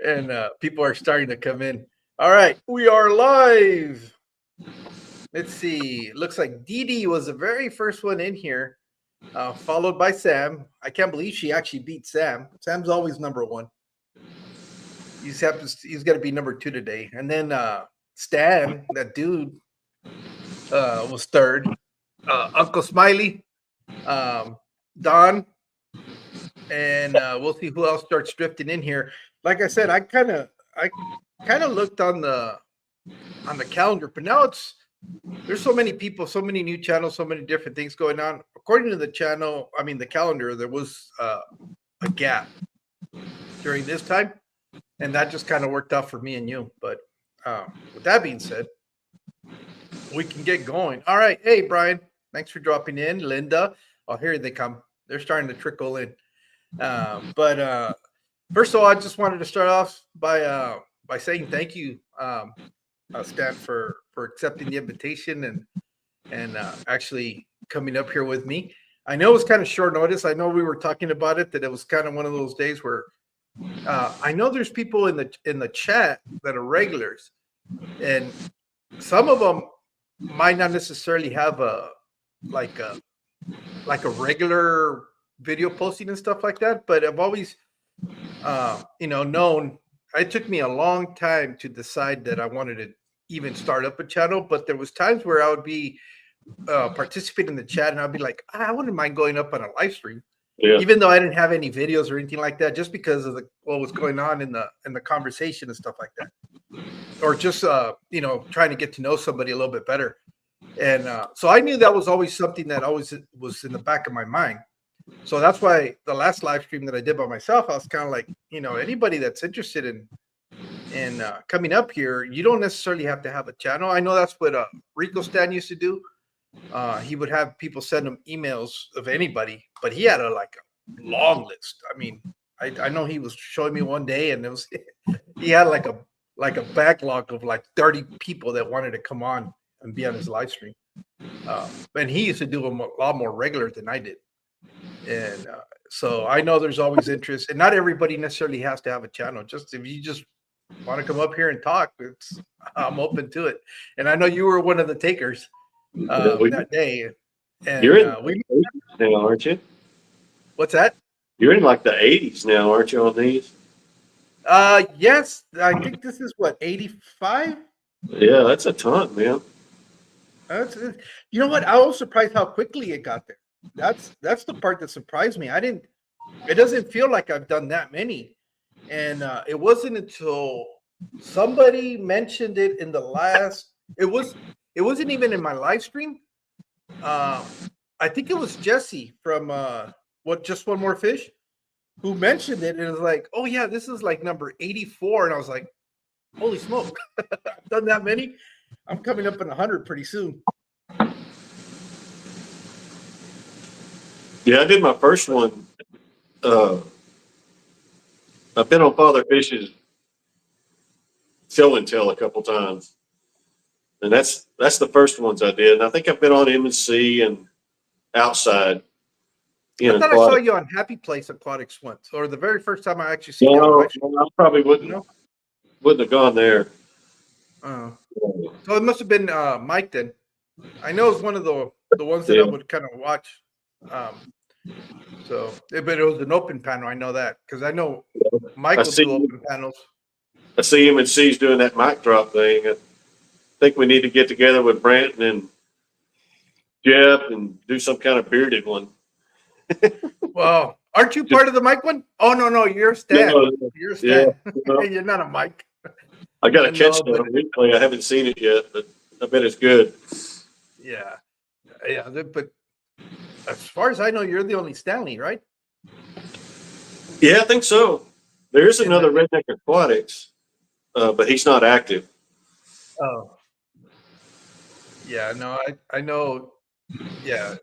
And people are starting to come in. All right, we are live. Let's see. Looks like Dee Dee was the very first one in here, followed by Sam. I can't believe she actually beat Sam. Sam's always number one. He's got to be number two today. And then Stan, that dude, was third. Uncle Smiley, Don, and we'll see who else starts drifting in here. Like I said, I kind of looked on the calendar, but now there's so many people, so many new channels, so many different things going on. According to the the calendar, there was a gap during this time, and that just kind of worked out for me and you. But with that being said, we can get going. All right. Hey, Brian, thanks for dropping in. Linda, oh, here they come. They're starting to trickle in. But first of all, I just wanted to start off by saying thank you, Stan, for accepting the invitation and actually coming up here with me. I know it was kind of short notice. I know we were talking about it, that it was kind of one of those days where I know there's people in the chat that are regulars, and some of them might not necessarily have a regular video posting and stuff like that, but I've always known it took me a long time to decide that I wanted to even start up a channel, but there was times where I would be participating in the chat and I'd be like, I wouldn't mind going up on a live stream, even though I didn't have any videos or anything like that, just because of what was going on in the conversation and stuff like that, or just trying to get to know somebody a little bit better. And so I knew that was always something that always was in the back of my mind. So that's why the last live stream that I did by myself, I was kind of like, anybody that's interested in coming up here, you don't necessarily have to have a channel. I know that's what Rico Stan used to do. He would have people send him emails of anybody, but he had a long list. I mean, I know he was showing me one day, and he had like a backlog of 30 people that wanted to come on and be on his live stream. And he used to do them a lot more regular than I did. And so I know there's always interest, and not everybody necessarily has to have a channel. Just if you just want to come up here and talk, I'm open to it. And I know you were one of the takers that day. And you're in the 80s now, aren't you? What's that? You're in the 80s now, aren't you, on these? Yes, I think this is what, 85? Yeah, that's a ton, man. You know what? I was surprised how quickly it got there. That's the part that surprised me. It doesn't feel like I've done that many. And it wasn't until somebody mentioned it in the last, it wasn't even in my live stream. I think it was Jesse from Just One More Fish, who mentioned it, and it was like, oh yeah, this is number 84. And I was like, holy smoke, I've done that many. I'm coming up in 100 pretty soon. Yeah, I did my first one. I've been on Father Fish's show and tell a couple times, and that's the first ones I did. And I think I've been on M&C and Outside. I thought I saw you on Happy Place Aquatics once, or the very first time I actually seen you. No, I probably wouldn't have gone there. So it must have been Mike then. I know it's one of the ones that I would kind of watch. But it was an open panel. I know that because I know Mike will do open panels. I see M&C's doing that mic drop thing. I think we need to get together with Brant and Jeff and do some kind of bearded one. Well, aren't you part of the mic one? Oh no, you're Stan. You're Stan. Yeah. You're not a mic. I got to catch that on replay. I haven't seen it yet, but I bet it's good. Yeah. But as far as I know, you're the only Stanley, right? Yeah, I think so. There's another Redneck Aquatics, but he's not active. Oh. Yeah, no, I know. Yeah.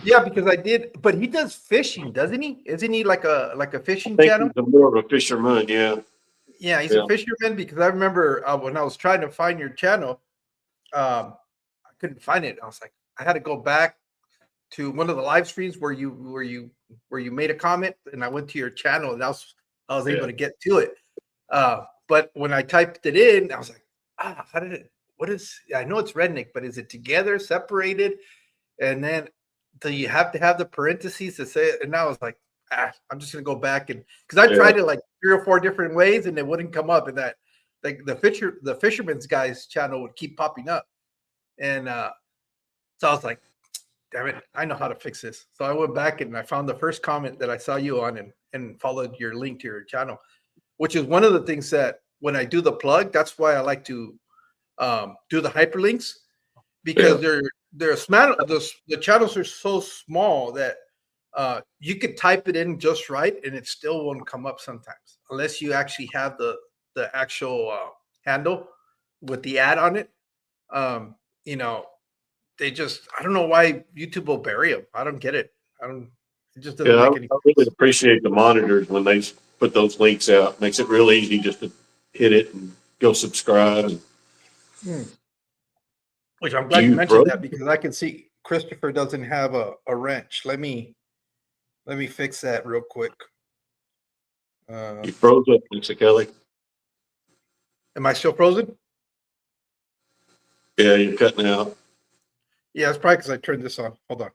Yeah, because I did, but he does fishing, doesn't he? Isn't he like a fishing channel? He's more of a fisherman, yeah. Yeah, he's a fisherman, because I remember when I was trying to find your channel, I couldn't find it. I was like, I had to go back to one of the live streams where you made a comment, and I went to your channel, and I was able to get to it. But when I typed it in, I was like, how did it? What is? I know it's redneck, but is it together, separated? And then do you have to have the parentheses to say it? And I was like, I'm just gonna go back and because I tried it like 3 or 4 different ways and it wouldn't come up. And that like the fisherman's guys channel would keep popping up. And so I was like, damn it, I know how to fix this. So I went back and I found the first comment that I saw you on and followed your link to your channel, which is one of the things that when I do the plug, that's why I like to do the hyperlinks because they're small. The channels are so small that you could type it in just right and it still won't come up sometimes unless you actually have the actual handle with the ad on it. You know, they just I don't know why YouTube will bury them. I don't get it. It just doesn't make any I really sense. appreciate the monitors when they put those links out. Makes it real easy just to hit it and go subscribe. Which I'm glad you mentioned that because I can see Christopher doesn't have a wrench. Let me fix that real quick. You froze up, Mexicali. Am I still frozen? Yeah, you're cutting out. Yeah, it's probably because I turned this on. Hold on.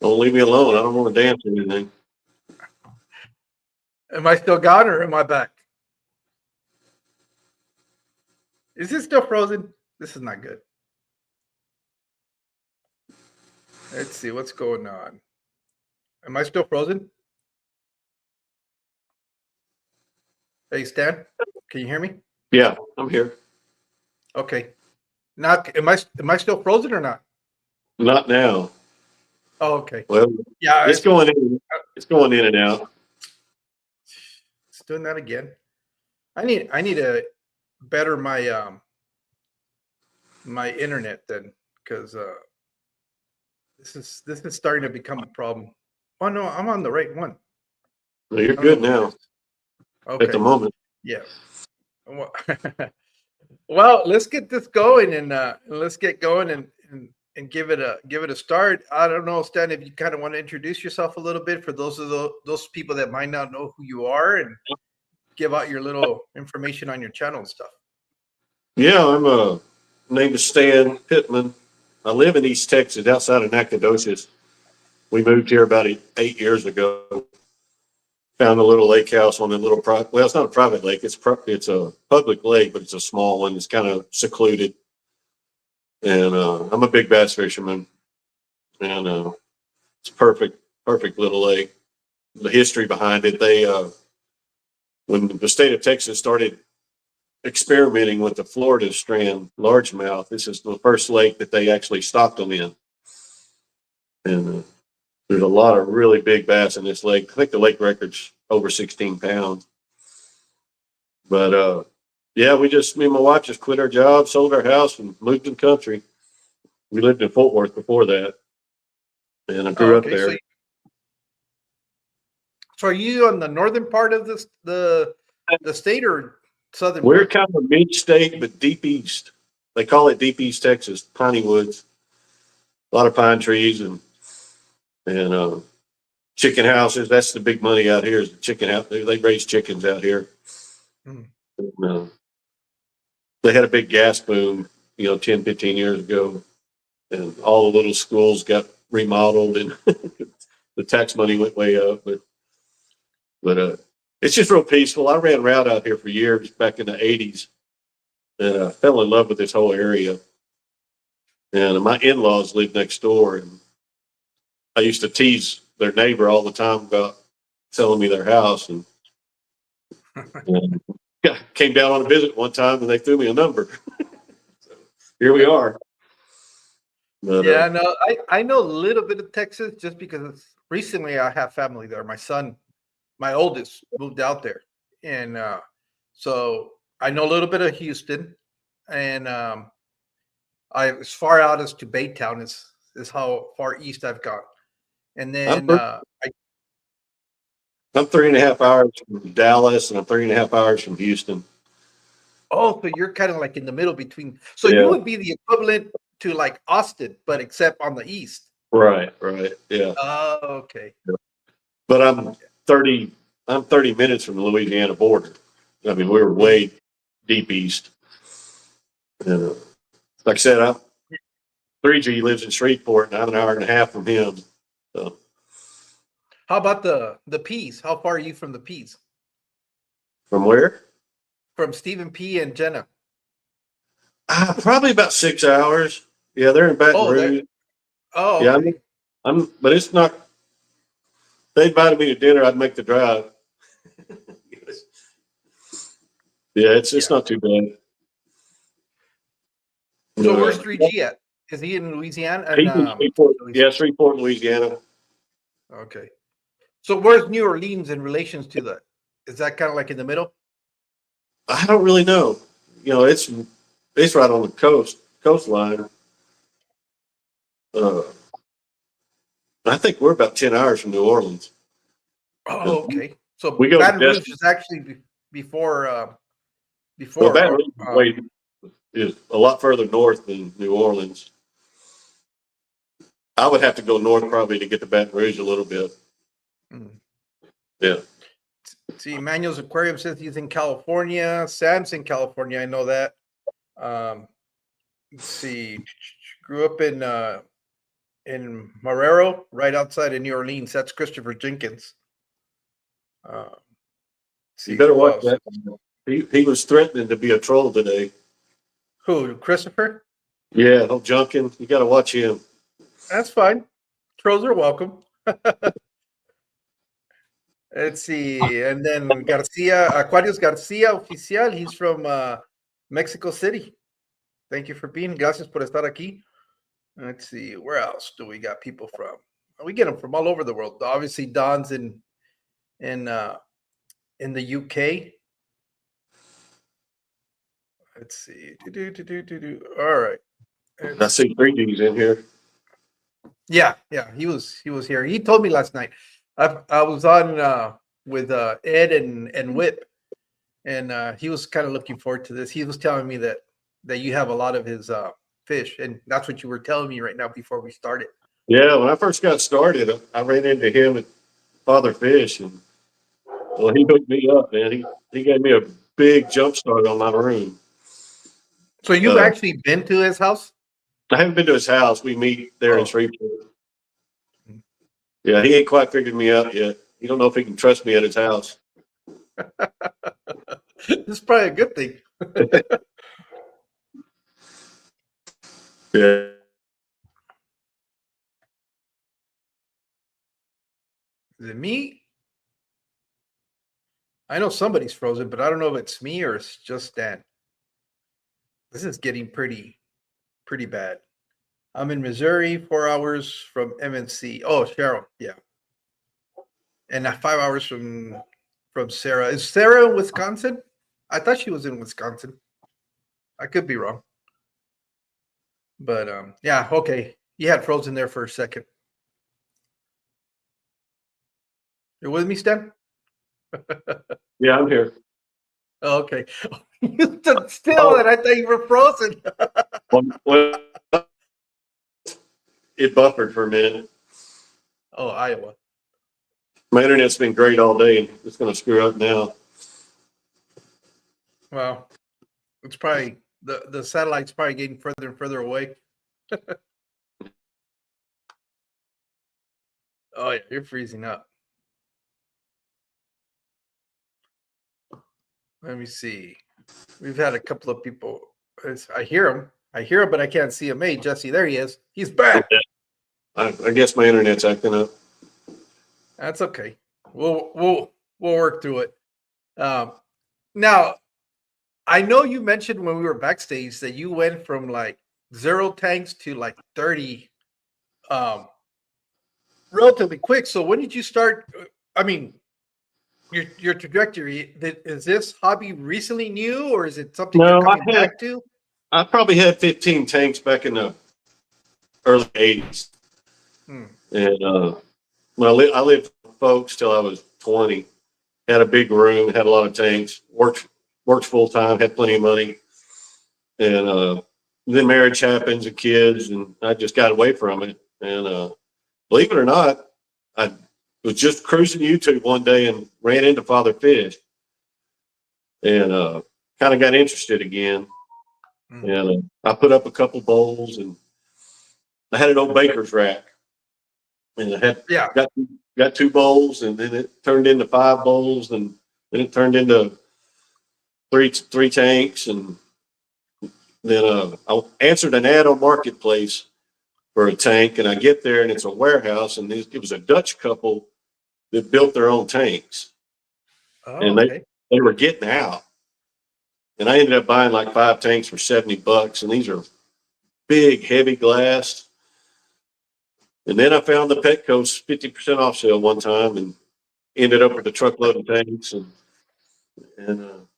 Don't leave me alone. I don't want to dance or anything. Am I still gone or am I back? Is it still frozen? This is not good. Let's see what's going on. Am I still frozen? Hey, Stan, can you hear me? Yeah, I'm here. Okay. Now, am I still frozen or not? Not now. Oh, okay. Well, Yeah, it's going in. It's going in and out. It's doing that again. I need to better my my internet then because this is starting to become a problem. Oh no, I'm on the right one. Well, you're good now. Okay. At the moment. Yeah. Well, let's get this going and let's get going and give it a start. I don't know, Stan, if you kind of want to introduce yourself a little bit for those people that might not know who you are and give out your little information on your channel and stuff. Yeah, I'm name is Stan Pittman. I live in East Texas, outside of Nacogdoches. We moved here about 8 years ago. Found a little lake house on a little well, it's not a private lake. It's a public lake, but it's a small one. It's kind of secluded. And I'm a big bass fisherman, and it's perfect little lake. The history behind it, when the state of Texas started experimenting with the Florida strand largemouth, this is the first lake that they actually stocked them in. And there's a lot of really big bass in this lake. I think the lake record's over 16 pounds. But yeah, me and my wife just quit our job, sold our house, and moved to the country. We lived in Fort Worth before that, and I grew up there. So are you on the northern part of the state or southern We're part? kind of mid-state, but deep east. They call it deep east Texas, piney woods, a lot of pine trees and chicken houses. That's the big money out here is the chicken house. They raise chickens out here. And, they had a big gas boom, 10, 15 years ago, and all the little schools got remodeled and the tax money went way up. But it's just real peaceful. I ran route out here for years back in the 80s, and I fell in love with this whole area. And my in-laws lived next door, and I used to tease their neighbor all the time about selling me their house. And came down on a visit one time, and they threw me a number. So here we are. But, yeah, no, I know a little bit of Texas just because recently I have family there. My son, my oldest, moved out there, and so I know a little bit of Houston, and I as far out as to Baytown is how far east I've gone, and then I'm 3.5 hours from Dallas, and I'm 3.5 hours from Houston. oh, so you're kind of like in the middle between. So you would be the equivalent to like Austin, but except on the east. Right, yeah. Oh, okay. But I'm 30 I'm 30 minutes from the Louisiana border. I mean, we were way deep east. And, like I said, 3G lives in Shreveport, and I'm an hour and a half from him. So How about the P's? How far are you from the P's? from where? From Stephen P. and Jenna. Probably about 6 hours. Yeah, they're in Baton Oh, Rouge. Yeah, okay. but it's not. They invited me to dinner. I'd make the drive. Yeah, it's Yeah. not too bad. So But, where's 3G at? Is he in Louisiana? And he's in Shreveport. Louisiana. Yeah, Shreveport, Louisiana. Okay. So where's New Orleans in relations to that? Is that kind of like in the middle? I don't really know. It's right on the coastline. Uh, I think we're about 10 hours from New Orleans. Oh, okay. So We go to Baton Rouge Destin. is actually before Well, before. Baton Rouge is a lot further north than New Orleans. I would have to go north probably to get to Baton Rouge a little bit. Yeah. See, Manuel's Aquarium says he's in California. Sam's in California. I know that. Let's see. Grew up in Marrero, right outside of New Orleans. That's Christopher Jenkins. See You better who watch else? that. He was threatening to be a troll today. Who? Christopher? Yeah, Junkin. You got to watch him. That's fine. Trolls are welcome. Let's see. And then Garcia, Aquarius Garcia Oficial. He's from Mexico City. Thank you for being. Gracias por estar aquí. Let's see. Where else do we got people from? We get them from all over the world. Obviously, Don's in the UK. Let's see. All right. I see 3Ds in here. Yeah, he was here. He told me last night. I was on with Ed and Whip, and he was kind of looking forward to this. He was telling me that you have a lot of his fish, and that's what you were telling me right now before we started. Yeah, when I first got started, I ran into him at Father Fish, and well, he hooked me up, man. He gave me a big jump start on my room. So you've actually been to his house? I haven't been to his house. We meet there in Shreveport. Yeah, he ain't quite figured me out yet. You don't know if he can trust me at his house. This is probably a good thing. Yeah. Is it me? I know somebody's frozen, but I don't know if it's me or it's just Stan. This is getting pretty bad. I'm in Missouri, 4 hours from MNC. Oh, Cheryl, yeah. And 5 hours from Sarah. Is Sarah in Wisconsin? I thought she was in Wisconsin. I could be wrong. But yeah, okay. You had frozen there for a second. You're with me, Stan? Yeah, I'm here. Oh, okay. You stood still, and I thought you were frozen. Well, it buffered for a minute. Oh, Iowa. My internet's been great all day, and it's going to screw up now. Well, it's probably the satellite's probably getting further and further away. Oh yeah, you're freezing up. Let me see. We've had a couple of people. I hear him, but I can't see him. Hey, Jesse, there he is. He's back. I guess my internet's acting up. That's okay. We'll work through it. Now, I know you mentioned when we were backstage that you went from like 0 tanks to like 30 relatively quick. So when did you start? I mean, your trajectory, is this hobby recently new, or is it something you're coming back to? I probably had 15 tanks back in the early 80s. And I lived with folks till I was 20. Had a big room, had a lot of tanks, worked full time, had plenty of money. And then marriage happens and kids, and I just got away from it. And believe it or not, was just cruising YouTube one day and ran into Father Fish, and kind of got interested again. And I put up a couple bowls, and I had an old baker's rack, and I had Yeah. got 2 bowls, and then it turned into 5 bowls, and then it turned into three tanks, and then I answered an ad on Marketplace for a tank, and I get there, and it's a warehouse, and it was a Dutch couple that built their own tanks, Oh, and okay. they were getting out, and I ended up buying like 5 tanks for $70, and these are big, heavy glass. And then I found the Petco's 50% off sale one time, and ended up with a truckload of tanks, and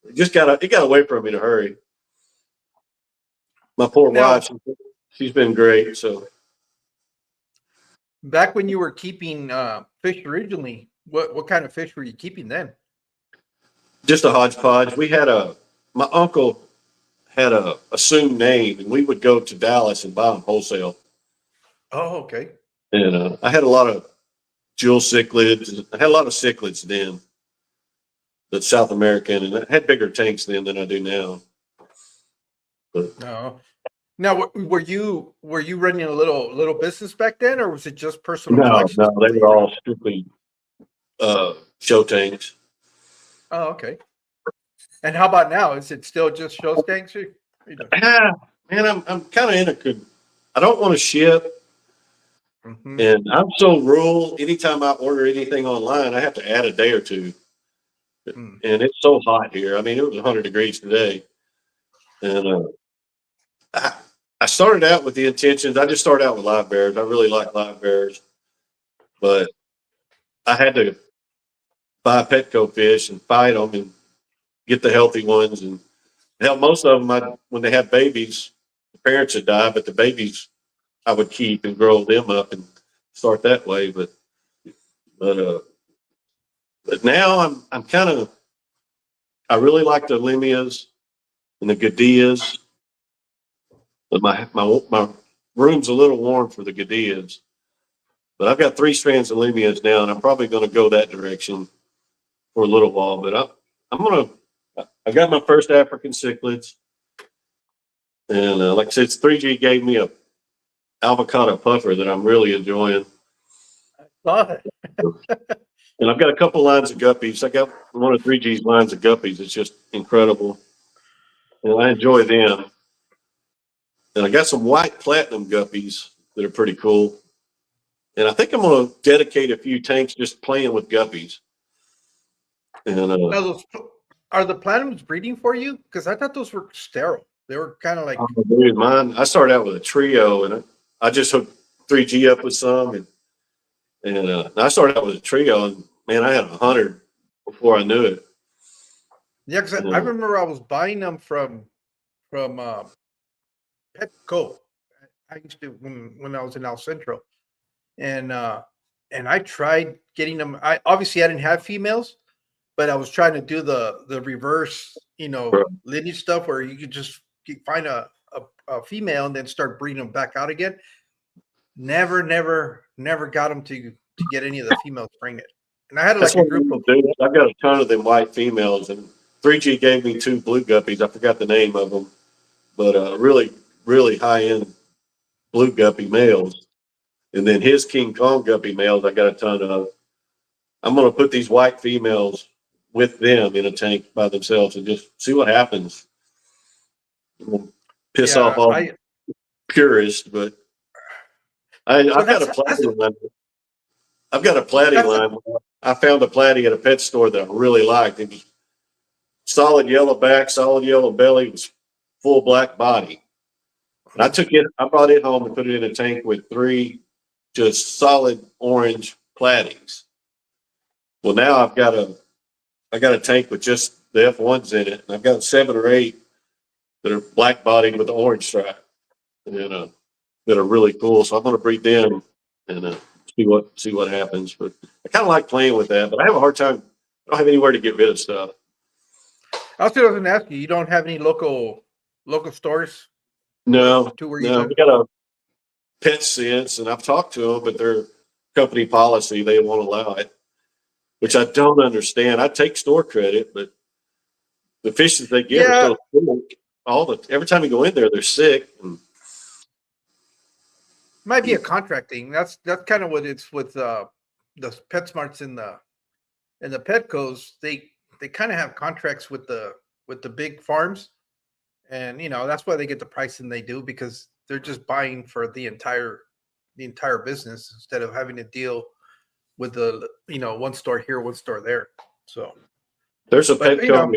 it got away from me in a hurry. My poor Now, wife, she's been great. So back when you were keeping fish originally, what kind of fish were you keeping then? just a hodgepodge. My uncle had a assumed name, and we would go to Dallas and buy them wholesale. Oh, okay. And I had a lot of jewel cichlids. I had a lot of cichlids then, that's South American, and I had bigger tanks then than I do now. But No. Now, were you running a little business back then, or was it just personal no, collections? no, they were all strictly show tanks. Oh, okay. And how about now? Is it still just show tanks? Man, I'm kind of in a. I don't want to ship, Mm-hmm. and I'm so rural. Anytime I order anything online, I have to add a day or two, Mm. and it's so hot here. I mean, it was 100 degrees today, and I, I started out with the intentions. I just started out with live bears. I really like live bears, but I had to buy Petco fish and fight them and get the healthy ones. And hell, most of them, when they have babies, the parents would die, but the babies I would keep and grow them up and start that way. But uh, but now I'm kind of, I really like the Limias and the Gadillas, but my room's a little warm for the Gadillas. But I've got 3 strands of Limias now, and I'm probably going to go that direction for a little while. But I'm gonna. I got my first African cichlids, and like I said, 3G gave me a avocado puffer that I'm really enjoying. Saw it. And I've got a couple lines of guppies. I got one of 3G's lines of guppies. It's just incredible, and I enjoy them. And I got some white platinum guppies that are pretty cool. And I think I'm going to dedicate a few tanks just playing with guppies. And Now, are the platinums breeding for you? Because I thought those were sterile. They were kind of like. dude, mine. I started out with a trio, and I just hooked 3G up with some, and I started out with a trio, and man, I had 100 before I knew it. Yeah, because I remember I was buying them from Petco. I used to when I was in El Centro, and I tried getting them. I didn't have females, but I was trying to do the reverse, lineage stuff where you could just find a female and then start breeding them back out again. Never got them to get any of the females pregnant. And I had That's like a what group of. I've got a ton of them white females, and 3G gave me 2 blue guppies. I forgot the name of them, but really, really high end blue guppy males. And then his King Kong guppy males, I got a ton of. I'm going to put these white females with them in a tank by themselves and just see what happens. We'll piss off Yeah, all purists, but I've got a platy line. I've got a platy line. I found a platy at a pet store that I really liked. It was solid yellow back, solid yellow belly, was full black body. And I brought it home and put it in a tank with 3 just solid orange platies. Well, now I got a tank with just the F1s in it, and I've got 7 or 8 that are black bodied with the orange stripe, and that are really cool. So I'm going to breed them and see what happens. But I kind of like playing with that, but I have a hard time. I don't have anywhere to get rid of stuff. I was going to ask you. You don't have any local stores? No, To where no. you We got a Pet Sense, and I've talked to them, but their company policy they won't allow it. which I don't understand. I take store credit, but the fish that they get are Yeah, so sick. Every time you go in there, they're sick. And might be a contract thing. That's kind of what it's with the PetSmarts and the Petcos. They kind of have contracts with the big farms, and that's why they get the pricing they do, because they're just buying for the entire business instead of having to deal with the one store here, one store there. So, there's a but Petco.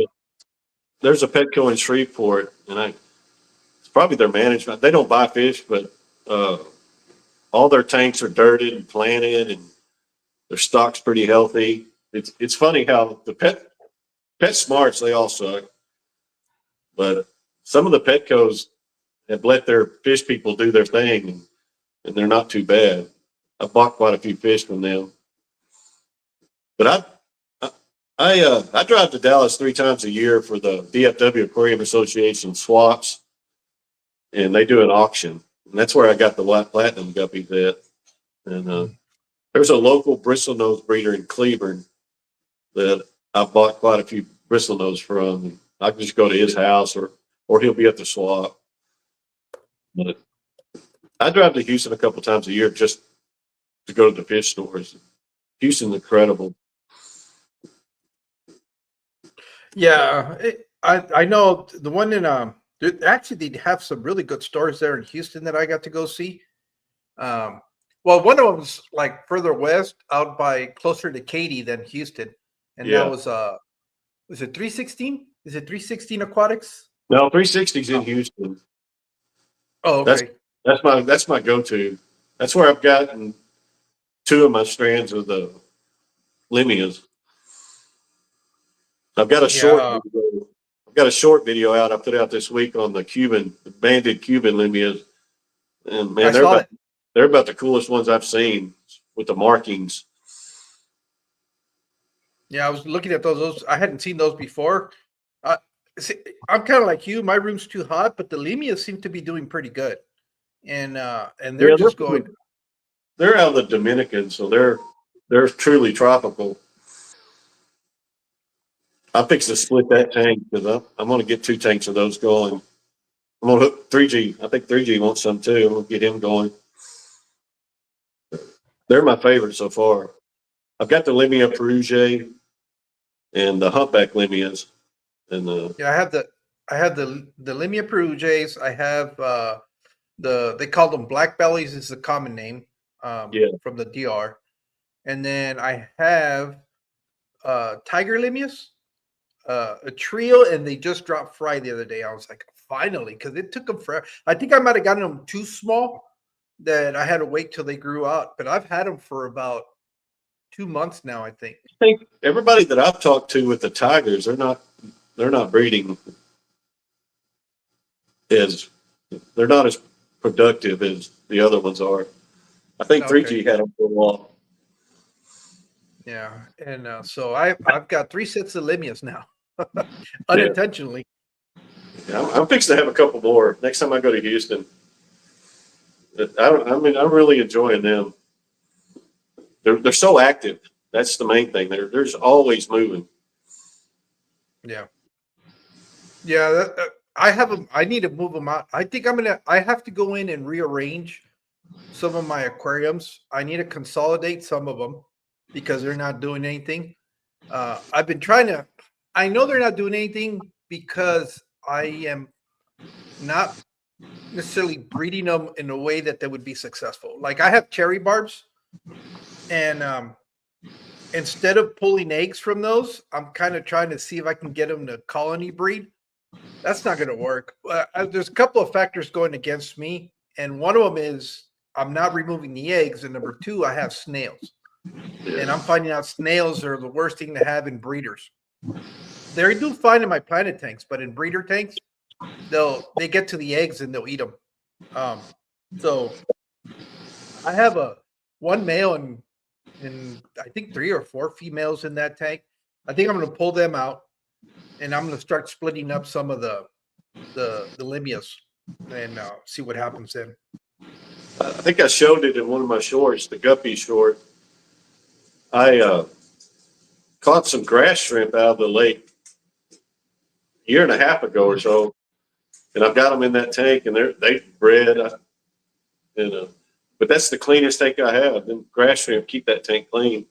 There's a Petco in Shreveport, and it's probably their management. They don't buy fish, but all their tanks are dirted and planted, and their stock's pretty healthy. It's funny how the pet smarts, they all suck, but some of the Petcos have let their fish people do their thing, and they're not too bad. I've bought quite a few fish from them, but I drive to Dallas 3 times a year for the DFW Aquarium Association swaps, and they do an auction, and that's where I got the white platinum guppies at. And there's a local bristlenose breeder in Cleburne that I bought quite a few bristlenose from. I can just go to his house, or he'll be at the swap. But I drive to Houston a couple times a year just to go to the fish stores. Houston's incredible. yeah, I know the one in actually they have some really good stores there in Houston that I got to go see. Well, one of them's like further west, out by closer to Katy than Houston, and that Yeah. was it 316? Is it 316 Aquatics? No, 360's in Houston. Oh, That's okay. that's my go-to. That's where I've gotten 2 of my strands of the Limias. I've got a short Yeah, video. I've got a short video out I put out this week on the banded Cuban Limias, and I man, saw that. they're about the coolest ones I've seen with the markings. Yeah, I was looking at those. I hadn't seen those before. Uh, see, I'm kind of like you. My room's too hot, but the Lemias seem to be doing pretty good, and they're Yeah, just going. they're out of the Dominican, so they're truly tropical. I fixed to split Yeah, that tank because I'm going to get 2 tanks of those going. I'm going to hook 3G. I think 3G wants some too. I'm going to get him going. They're my favorite so far. I've got the Limia Perugia and the humpback Limias, and yeah. I have the Limia Peruges. I have they call them black bellies is the common name yeah, from the DR, and then I have tiger Limias, a trio, and they just dropped fry the other day. I was like, finally, because it took them forever. I think I might have gotten them too small that I had to wait till they grew out, but I've had them for about 2 months now, I think. I think everybody that I've talked to with the Tigers, they're not breeding as they're not as productive as the other ones are. I think Okay. 3G had them for a while. Yeah. And so I've got 3 sets of Limias now, Yeah, unintentionally. yeah, I'm fixing to have a couple more next time I go to Houston. I mean, I'm really enjoying them. They're so active. That's the main thing. There's always moving. Yeah. Yeah. I have them. I need to move them out. I think I have to go in and rearrange some of my aquariums. I need to consolidate some of them because they're not doing anything. I've been trying to, I know they're not doing anything because I am not necessarily breeding them in a way that they would be successful. Like I have cherry barbs, and instead of pulling eggs from those, I'm kind of trying to see if I can get them to colony breed. That's not going to work. There's a couple of factors going against me, and one of them is I'm not removing the eggs, and number two, I have snails, and I'm finding out snails are the worst thing to have in breeders. They do fine in my planet tanks, but in breeder tanks, they get to the eggs and they'll eat them. Um, so I have a one male and I think 3 or 4 females in that tank. I think I'm going to pull them out and I'm going to start splitting up some of the Limias and see what happens then. I think I showed it in one of my shorts, the guppy short. I caught some grass shrimp out of the lake a year and a half ago or so, and I've got them in that tank, and they bred. But that's the cleanest tank I have. Them grass shrimp keep that tank clean.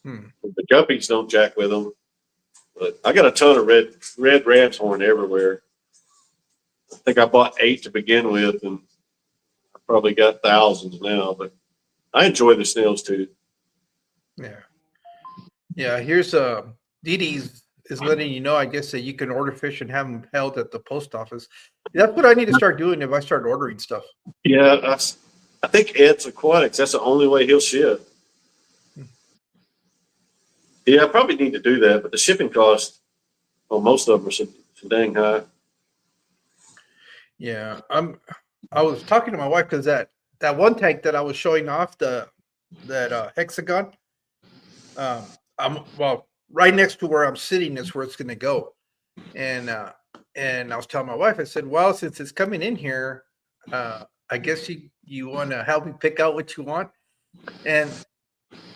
The guppies don't jack with them. But I got a ton of red ram's horn everywhere. I think I bought 8 to begin with, and I probably got thousands now. But I enjoy the snails too. Yeah. Here's Dee Dee's is letting you know, I guess, that you can order fish and have them held at the post office. That's what I need to start doing if I start ordering stuff. Yeah, I think Ed's Aquatics. That's the only way he'll ship. Yeah, I probably need to do that, but the shipping cost on most of them are so dang high. Yeah, I was talking to my wife because that one tank that I was showing off, that hexagon, well, right next to where I'm sitting is where it's going to go, and I was telling my wife, I said, well, since it's coming in here, I guess you want to help me pick out what you want, and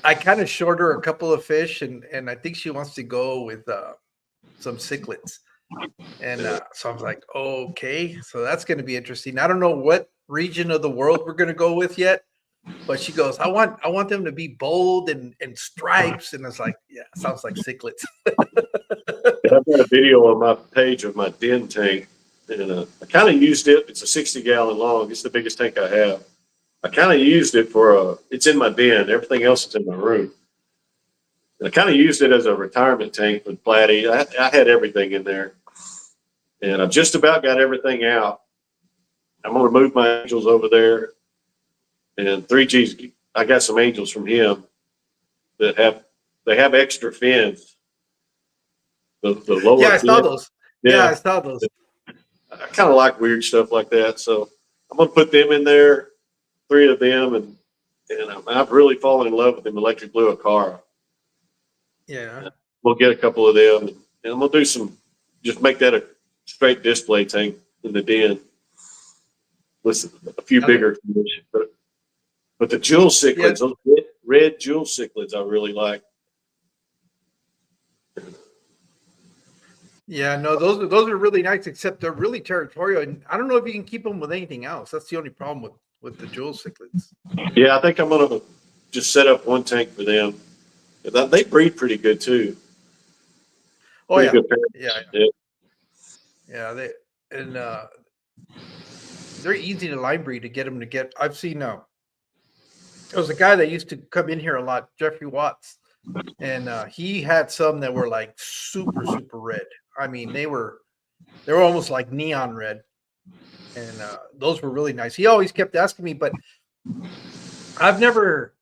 I kind of showed her a couple of fish, and I think she wants to go with some cichlids. And so I was like, okay, so that's going to be interesting. I don't know what region of the world we're going to go with yet, but she goes, I want them to be bold and stripes. And it's like, yeah, sounds like cichlids. I've got a video on my page of my den tank, and I kind of used it. It's a 60-gallon long. It's the biggest tank I have. I kind of used it it's in my den. Everything else is in my room. And I kind of used it as a retirement tank with Platy. I had everything in there. And I've just about got everything out. I'm going to move my angels over there. And 3G's, I got some angels from him that have extra fins. The lower Yeah, I saw fin. those. Yeah, I saw those. I kind of like weird stuff like that. So I'm going to put them in there, 3 of them. And I've really fallen in love with them electric blue Acara. Yeah. We'll get a couple of them, and I'm going to do just make that a straight display tank in the den with a few bigger fish. But the jewel cichlids, those red jewel cichlids, I really like. Yeah, no, those are really nice, except they're really territorial. And I don't know if you can keep them with anything else. That's the only problem with the jewel cichlids. Yeah, I think I'm going to just set up one tank for them. They breed pretty good too. Oh, yeah. Yeah. Yeah, they're easy to line breed to get them to get. I've seen there was a guy that used to come in here a lot, Jeffrey Watts, and he had some that were like super red. I mean, they were almost like neon red, and those were really nice. He always kept asking me, but I've never,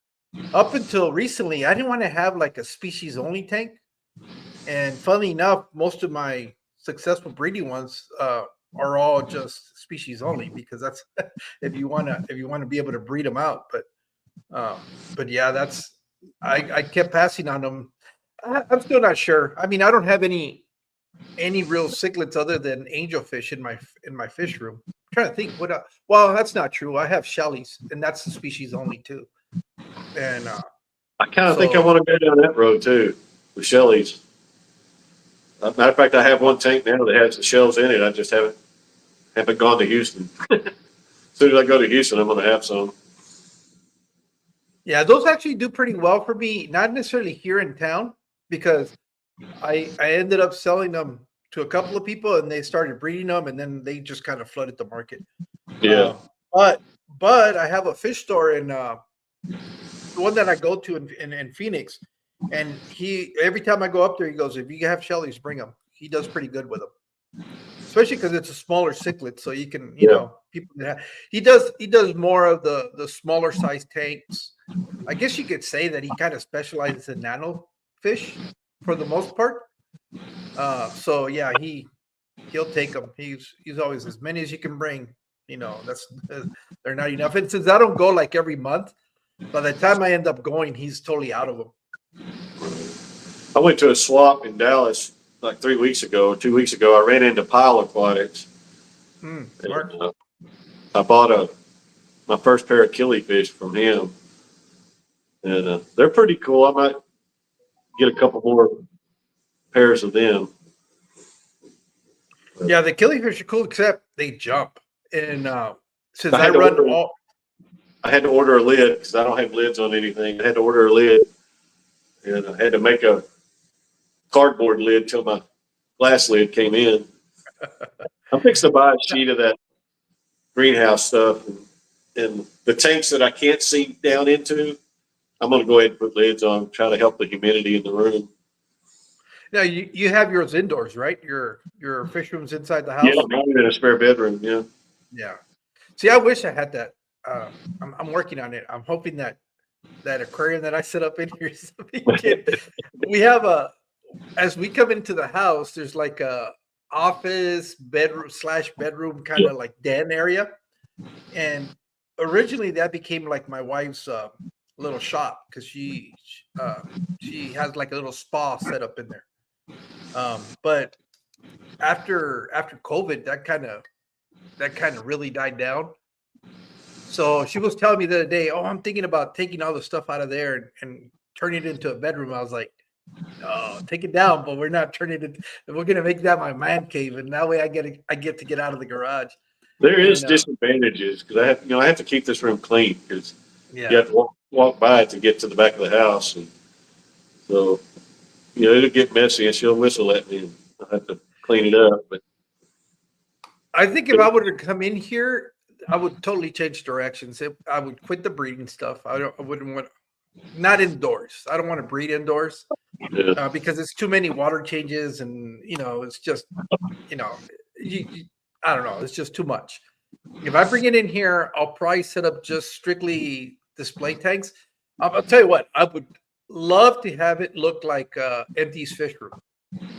up until recently, I didn't want to have like a species only tank. And funnily enough, most of my successful breeding ones are all just species only, because that's if you want to be able to breed them out. But yeah, I kept passing on them. I'm still not sure. I mean, I don't have any real cichlids other than angelfish in my fish room. I'm trying to think what. Well, that's not true. I have shellies, and that's the species only too. And I kind of think I want to go down that road too with shellies. Matter of fact, I have one tank now that has the shells in it. I just haven't gone to Houston. As soon as I go to Houston, I'm going to have some. Yeah, those actually do pretty well for me. Not necessarily here in town, because I ended up selling them to a couple of people, and they started breeding them, and then they just kind of flooded the market. Yeah. But I have a fish store in the one that I go to in Phoenix, and every time I go up there, he goes, if you have shellies, bring them. He does pretty good with them, especially because it's a smaller cichlid, so you can people that he does more of the smaller size tanks. I guess you could say that he kind of specializes in nano fish for the most part. So yeah, he'll take them. He's always as many as you can bring. They're not enough. And since I don't go like every month, by the time I end up going, he's totally out of them. I went to a swap in Dallas like 3 weeks ago or 2 weeks ago. I ran into Pile Aquatics. I bought my first pair of killifish from him, and they're pretty cool. get a couple more pairs of them. Yeah, the killifish are cool, except they jump. And since I I had to run order, all, I had to order a lid because I don't have lids on anything. I had to order a lid, and I had to make a cardboard lid till my glass lid came in. I'm fixing to buy a sheet of that greenhouse stuff, and the tanks that I can't see down into, I'm going to go ahead and put lids on, try to help the humidity in the room. now you have yours indoors, right? Your fish room's inside the Yeah, house. I'm in a spare bedroom. Yeah. Yeah. See, I wish I had that. I'm working on it. I'm hoping that aquarium that I set up in here, somebody can. We have as we come into the house, there's like a office bedroom slash bedroom kind of like den area, and originally that became like my wife's little shop because she has like a little spa set up in there. But after COVID, that kind of really died down. So she was telling me the other day, "Oh, I'm thinking about taking all the stuff out of there and turning it into a bedroom." I was like, "Oh, take it down, but we're not turning it. We're gonna make that my man cave, and that way I get to get out of the garage." There is And disadvantages because I have to keep this room clean because you yeah, have to walk by it to get to the back of the house, and so it'll get messy, and she'll whistle at me, and I have to clean it up. But I think if I were to come in here, I would totally change directions. I would quit the breeding stuff. I wouldn't want not indoors. I don't want to breed indoors yeah, because it's too many water changes, and it's just you know, I don't know. It's just too much. If I bring it in here, I'll probably set up just strictly display tanks. I'll tell you what, I would love to have it look like Empty's fish room.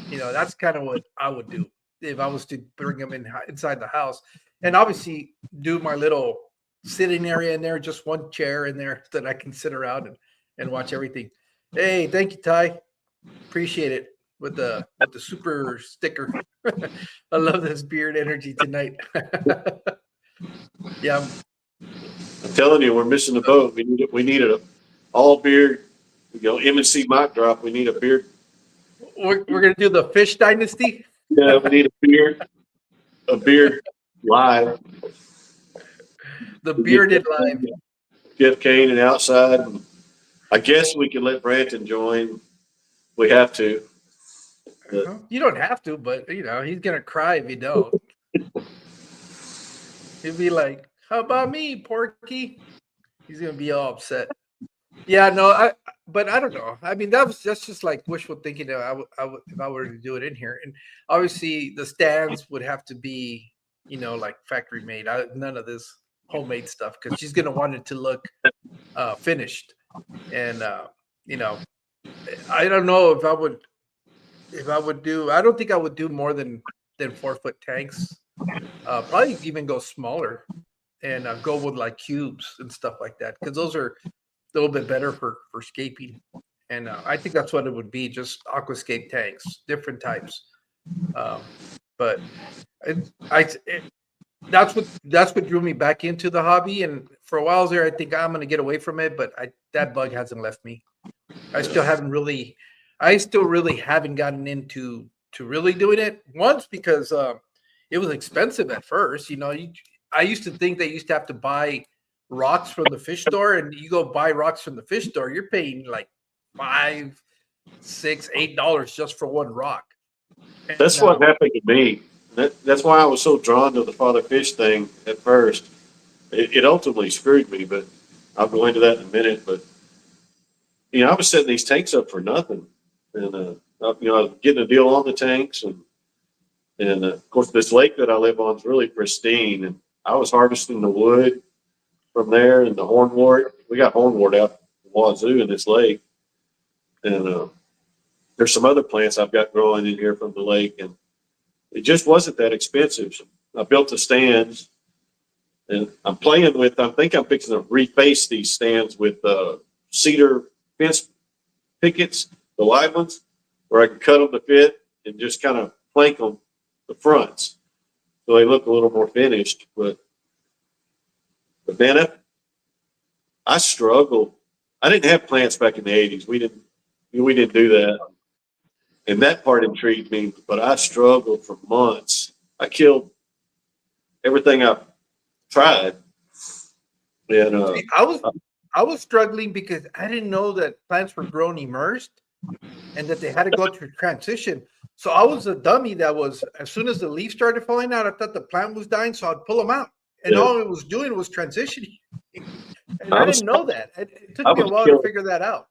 That's kind of what I would do if I was to bring them inside the house, and obviously do my little sitting area in there, just one chair in there that I can sit around and watch everything. Hey, thank you, Ty. Appreciate it with the super sticker. I love this beard energy tonight. Yeah, I'm telling you, we're missing the boat. We need a all beard, M&C mock drop. We need a beard. we're gonna do the fish dynasty. Yeah, we need a beard live. The We get bearded live. Jeff Kane and outside. And I guess we can let Branton join. We have to. But You don't have to, but he's gonna cry if you don't. He'll be like, "How about me, Porky?" He's gonna be all upset. Yeah, no, but I don't know. I mean, that's just like wishful thinking. That if I were to do it in here, and obviously the stands would have to be, like factory made. None of this homemade stuff because she's gonna want it to look finished. And you know, I don't know if I would do. I don't think I would do more than 4 foot tanks. Probably even go smaller and go with like cubes and stuff like that because those are a little bit better for scaping. And I think that's what it would be, just aquascape tanks, different types. But that's what drew me back into the hobby. And for a while there, I think I'm going to get away from it, but that bug hasn't left me. I still really haven't gotten into really doing it once because it was expensive at first. I used to think they used to have to buy rocks from the fish store, and you go buy rocks from the fish store, you're paying like $5, $6, $8 just for one rock. And, that's what happened to me. That's why I was so drawn to the father fish thing at first. It ultimately screwed me, but I'll go into that in a minute. But I was setting these tanks up for nothing, and I was getting a deal on the tanks, and of course this lake that I live on is really pristine, and I was harvesting the wood from there and the hornwort. We got hornwort out the wazoo in this lake, and there's some other plants I've got growing in here from the lake, and it just wasn't that expensive. So I built the stands, and I think I'm fixing to reface these stands with cedar fence pickets, the wide ones, where I can cut them to fit and just kind of plank them the fronts so they look a little more finished. But man, I struggled. I didn't have plants back in the 80s. We didn't, we didn't do that. And that part intrigued me, but I struggled for months. I killed everything I tried. And See, I was struggling because I didn't know that plants were grown immersed and that they had to go through transition. So I was a dummy that was, as soon as the leaves started falling out, I thought the plant was dying, so I'd pull them out. And yeah, all it was doing was transitioning. And I I was didn't know that. It took I me a was while to killing figure that out.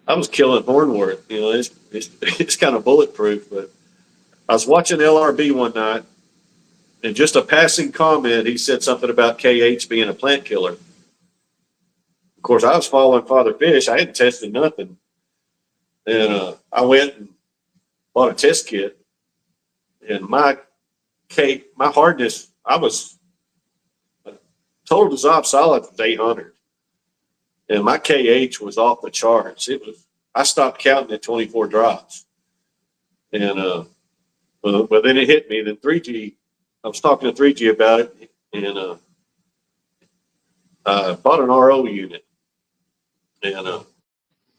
I was killing hornwort. It's kind of bulletproof. But I was watching LRB one night, and just a passing comment, he said something about KH being a plant killer. Of course, I was following Father Fish. I hadn't tested nothing, and I went and bought a test kit. And my hardness, I was total dissolved solid was 800, and my KH was off the charts. I stopped counting at 24 drops, and but then it hit me. Then 3G, I was talking to 3G about it, and I bought an RO unit, and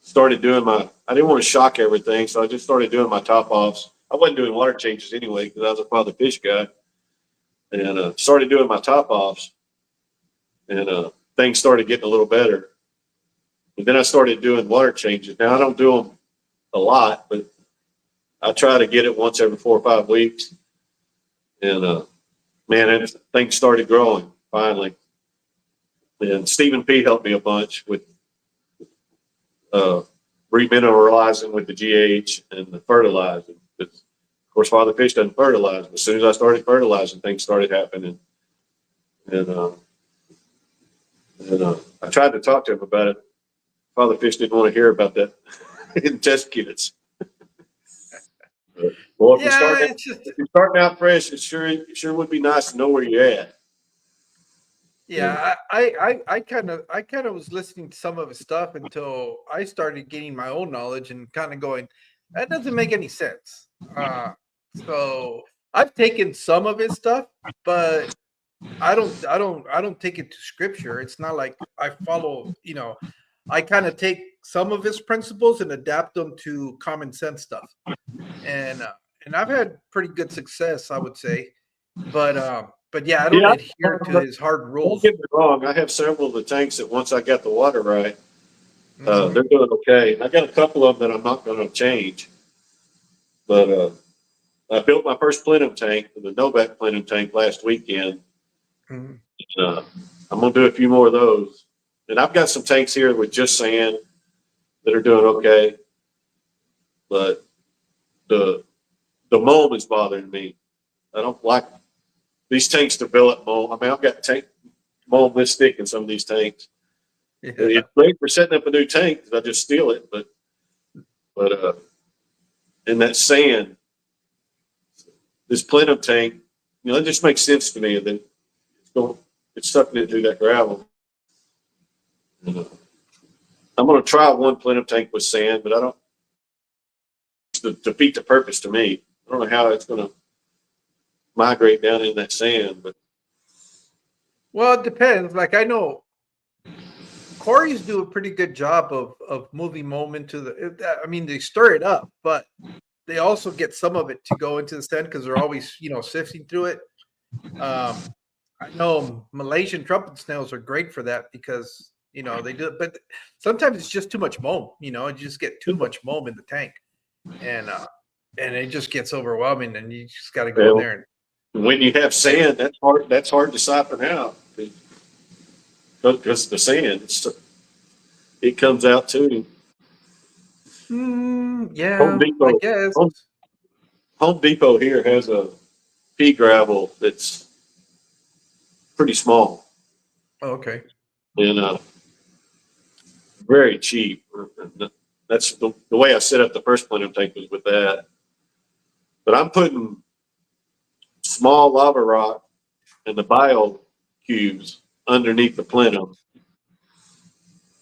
started doing I didn't want to shock everything, so I just started doing my top offs. I wasn't doing water changes anyway because I was a Father Fish guy, and started doing my top offs, and things started getting a little better. And then I started doing water changes. Now I don't do them a lot, but I try to get it once every 4 or 5 weeks. And man, things started growing finally. And Stephen P helped me a bunch with remineralizing with the GH and the fertilizing. But of course, Father Fish doesn't fertilize. But as soon as I started fertilizing, things started happening. And I tried to talk to him about it. Father Fish didn't want to hear about that in test kits. Well, if you're starting out fresh, it sure would be nice to know where you're at. Yeah, I kind of was listening to some of his stuff until I started getting my own knowledge and kind of going, that doesn't make any sense. So I've taken some of his stuff, but I don't take it to scripture. It's not like I follow, I kind of take some of his principles and adapt them to common sense stuff. And I've had pretty good success, I would say. But yeah, I don't adhere to his hard Don't rules. get me wrong. I have several of the tanks that once I got the water right, Mhm. they're doing okay. I got a couple of them that I'm not going to change. But I built my first plenum tank, the Novak plenum tank, last weekend. Mhm. I'm going to do a few more of those. And I've got some tanks here with just sand that are doing okay. But the mold is bothering me. I don't like these tanks develop mold. I mean, I've got tank mold this thick in some of these tanks. Yeah. It's great for setting up a new tank because I just steal it, but in that sand, this plenum tank, it just makes sense to me that it's sucking it through that gravel. And, I'm going to try one plenum tank with sand, but I don't to defeat the purpose to me. I don't know how it's going to migrate down in that sand, but Well, it depends. Like I know Corey's do a pretty good job of moving mold into the. I mean, they stir it up, but they also get some of it to go into the sand because they're always sifting through it. I know Malaysian trumpet snails are great for that because they do it, but sometimes it's just too much mold. You just get too much mold in the tank, and it just gets overwhelming, and you just got to go in there. And when you have sand, that's hard. That's hard to siphon out because the sand, it comes out too. Yeah, Home I Depot, guess. Home Depot here has a pea gravel that's pretty small Okay. and very cheap. That's the way I set up the first plenum tank was with that. But I'm putting small lava rock and the bio cubes underneath the plenum.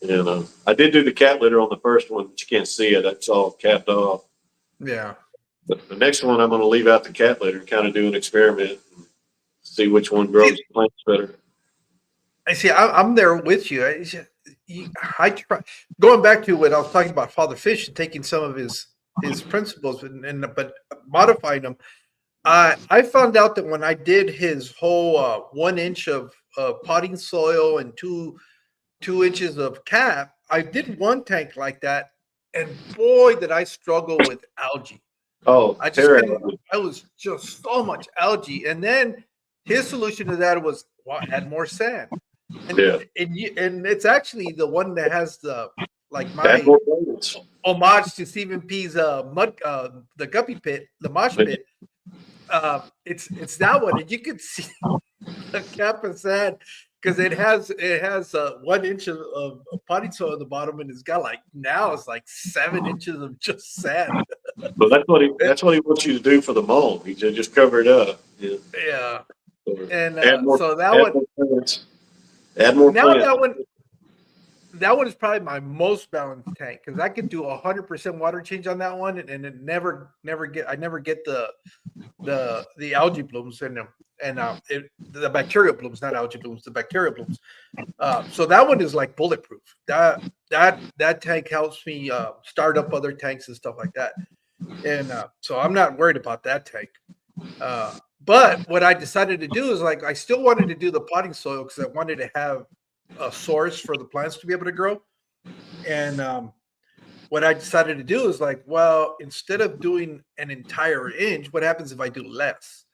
And I did do the cat litter on the first one, but you can't see it. It's all capped off. Yeah. But the next one, I'm going to leave out the cat litter and kind of do an experiment, and see which one grows plants better. I see. I'm there with you. I try going back to what I was talking about, Father Fish, and taking some of his principles and but modifying them. I found out that when I did his whole 1 inch of potting soil and 2 inches of cap, I did one tank like that, and boy, did I struggle with algae. Oh, I just couldn't. terrible. I was just so much algae, and then his solution to that was, well, add more sand. Yeah. And it's actually the one that has the like Add my more plants. homage to Stephen P's mud the guppy pit, the mosh pit. It's that one, and you could see the cap of sand because it has 1 inch of potting soil at the bottom, and it's got like now it's like 7 inches of just sand. But that's what he wants you to do for the mold. He said just cover it up. Yeah. Yeah, Or and add more. so that Add one more plants. Add more now plants. that one is probably my most balanced tank because I could do 100% water change on that one, and it never get the algae blooms in them, and the bacterial blooms, not algae blooms, the bacterial blooms. So that one is like bulletproof. That tank helps me start up other tanks and stuff like that, and so I'm not worried about that tank. But what I decided to do is like I still wanted to do the potting soil because I wanted to have a source for the plants to be able to grow. And what I decided to do is like, well, instead of doing an entire inch, what happens if I do less?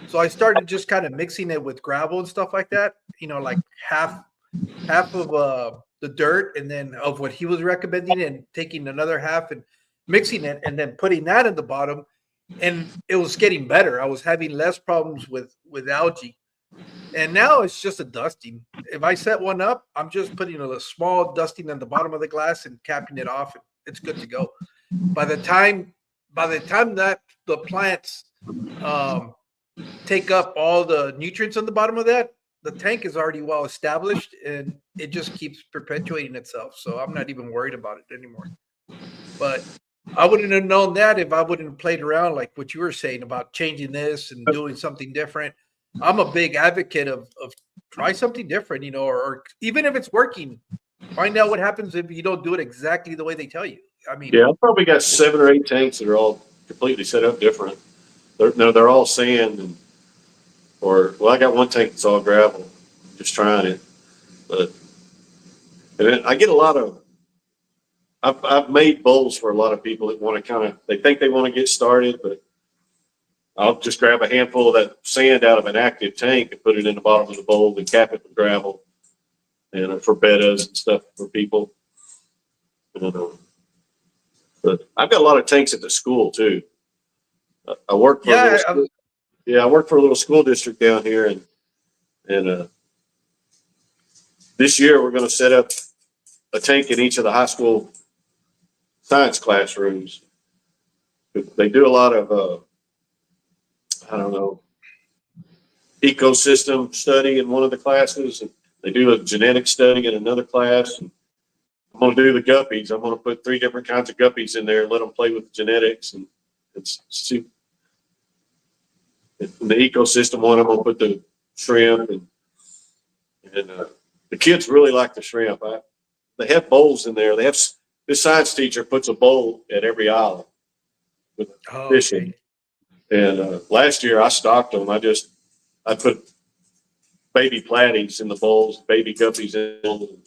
So I started just kind of mixing it with gravel and stuff like that. Like half of the dirt, and then of what he was recommending, and taking another half and mixing it, and then putting that in the bottom. And it was getting better. I was having less problems with algae. And now it's just a dusting. If I set one up, I'm just putting a small dusting on the bottom of the glass and capping it off, and it's good to go. By the time that the plants take up all the nutrients on the bottom of that, the tank is already well established, and it just keeps perpetuating itself. So I'm not even worried about it anymore. But I wouldn't have known that if I wouldn't have played around like what you were saying about changing this and doing something different. I'm a big advocate of try something different, or even if it's working, find out what happens if you don't do it exactly the way they tell you. I mean, Yeah, I've probably got 7 or 8 tanks that are all completely set up different. They're all sand I got one tank that's all gravel. Just trying it, but and then I get a lot of. I've made bowls for a lot of people that want to they think they want to get started, but I'll just grab a handful of that sand out of an active tank and put it in the bottom of the bowl and cap it with gravel, and for bettas and stuff for people. But I've got a lot of tanks at the school too. I work for I work for a little school district down here, and this year we're going to set up a tank in each of the high school science classrooms. They do a lot of ecosystem study in one of the classes, and they do a genetic study in another class. And I'm going to do the guppies. I'm going to put 3 different kinds of guppies in there and let them play with the genetics and see. In the ecosystem one, I'm going to put the shrimp, and the kids really like the shrimp. They have bowls in there. This science teacher puts a bowl at every island with fishing. Okay. And last year I stocked them. I put baby platies in the bowls, baby guppies in them.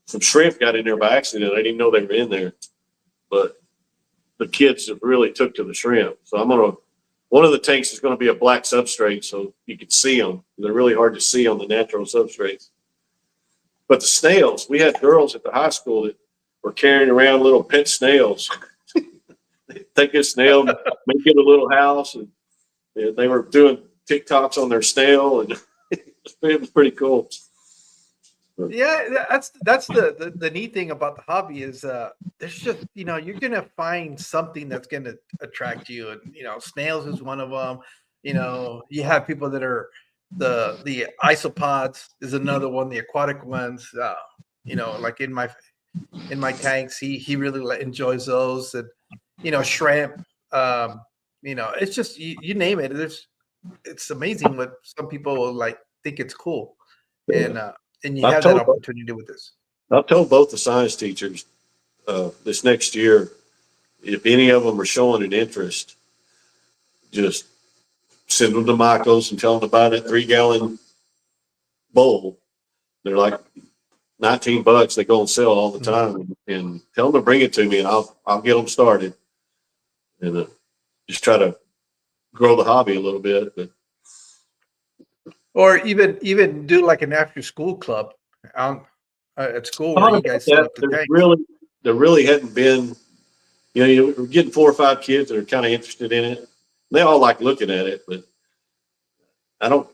Some shrimp got in there by accident. I didn't even know they were in there, but the kids have really took to the shrimp. So one of the tanks is going to be a black substrate so you can see them. They're really hard to see on the natural substrates. But the snails, we had girls at the high school that were carrying around little pet snails. They take a snail, make it a little house, and they were doing TikToks on their snail, and it was pretty cool. Yeah, that's the neat thing about the hobby is there's just you're gonna find something that's gonna attract you, and snails is one of them. You have people that are the isopods is another one, the aquatic ones. Like in my tanks, he really enjoys those, and shrimp. It's just you name it. It's amazing what some people like think it's cool, and you have that opportunity with this. I've told both the science teachers this next year, if any of them are showing an interest, just send them to Michael's and tell them to buy that 3-gallon bowl. They're like $19. They go on sale all the time, and tell them to bring it to me, and I'll get them started, and just try to grow the hobby a little bit. But Or even do like an after school club at school where you guys set yeah, up the tanks. there really hadn't been. We're getting 4 or 5 kids that are kind of interested in it. They all like looking at it, but I don't.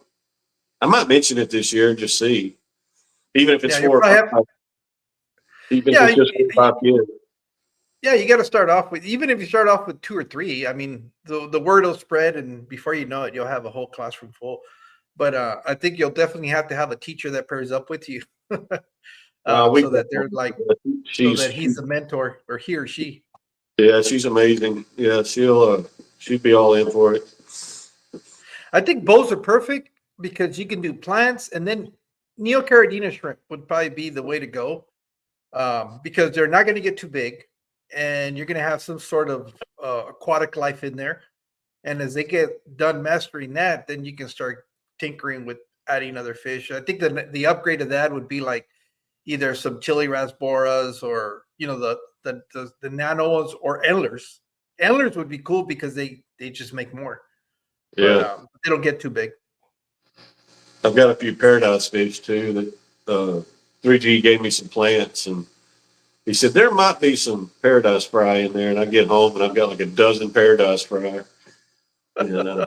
I might mention it this year and just see, even if it's Yeah, you 4 or probably 5. have, Even if yeah, it's just 4 or 5 kids. yeah, you got to start off with, even if you start off with 2 or 3, I mean, the word will spread, and before you know it, you'll have a whole classroom full. But I think you'll definitely have to have a teacher that pairs up with you, We so that they're like, so that he's the mentor, or he or she. Yeah, she's amazing. Yeah, she'd be all in for it. I think bows are perfect because you can do plants, and then neocaridina shrimp would probably be the way to go, because they're not going to get too big, and you're going to have some sort of aquatic life in there. And as they get done mastering that, then you can start tinkering with adding other fish. I think the upgrade of that would be like either some chili rasboras, or the nano ones, or endlers. Endlers would be cool because they just make more, but Yeah, they don't get too big. I've got a few paradise fish too that 3G gave me some plants, and he said there might be some paradise fry in there. And I get home and I've got like a dozen paradise fry. And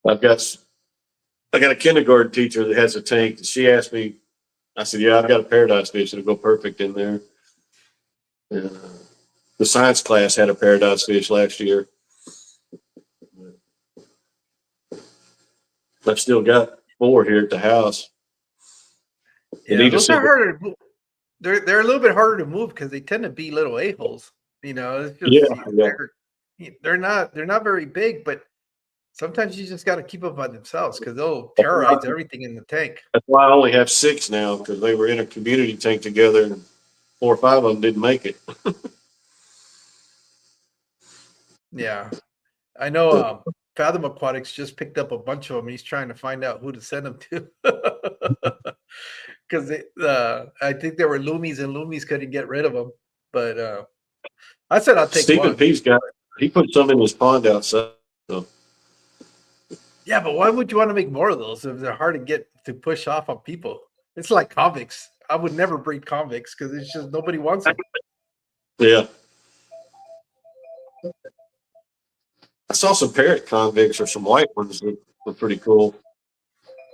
I've got I got a kindergarten teacher that has a tank. And she asked me, I said, "Yeah, I've got a paradise fish that'll go perfect in there." And, the science class had a paradise fish last year. I've still got 4 here at the house. They Yeah, need to those are send. harder to move. They're a little bit harder to move because they tend to be little a-holes. It's Yeah, just yeah. they're not very big, but sometimes you just got to keep them by themselves because they'll terrorize everything in the tank. That's why I only have 6 now, because they were in a community tank together, and 4 or 5 of them didn't make it. Yeah, I know. Fathom Aquatics just picked up a bunch of them. He's trying to find out who to send them to, because I think there were loomies, and loomies couldn't get rid of them. But I said I'll take Stephen one. P's he put some in his pond outside. So Yeah, but why would you want to make more of those if they're hard to get to push off on people? It's like convicts. I would never breed convicts because it's just nobody wants them. yeah, I saw some parrot convicts or some white ones that were pretty cool.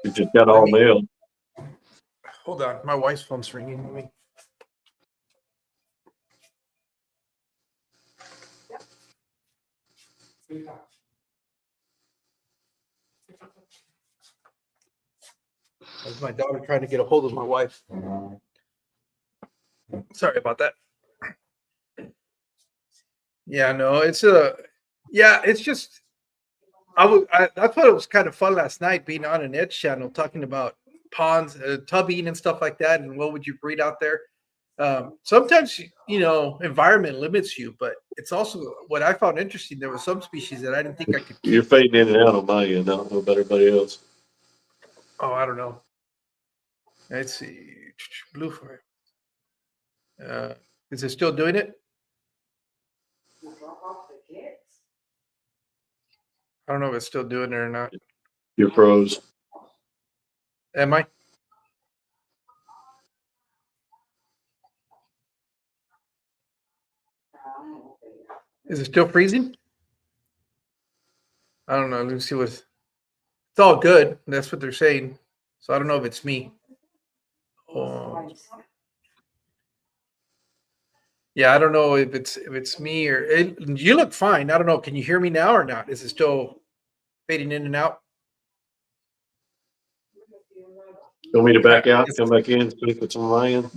They just got Let all me nailed. hold on. My wife's phone's ringing. Let me. That's my daughter trying to get a hold of my wife. Sorry about that. Yeah, no, it's just I thought it was kind of fun last night being on an Edge channel talking about ponds, tubbing and stuff like that, and what would you breed out there. Sometimes environment limits you, but it's also what I found interesting. There were some species that I didn't think I could You're keep. fading in and out on my end. I don't know about everybody else. Oh, I don't know. Let's see, blue fire. Is it still doing it? I don't know if it's still doing it or not. You're froze. Am I? Is it still freezing? I don't know. Let me see what's. It's all good. That's what they're saying. So I don't know if it's me. Oh. Yeah, I don't know if it's me or you look fine. I don't know. Can you hear me now or not? Is it still fading in and out? You want me to back out, Yes. come back in, see if it's on my end?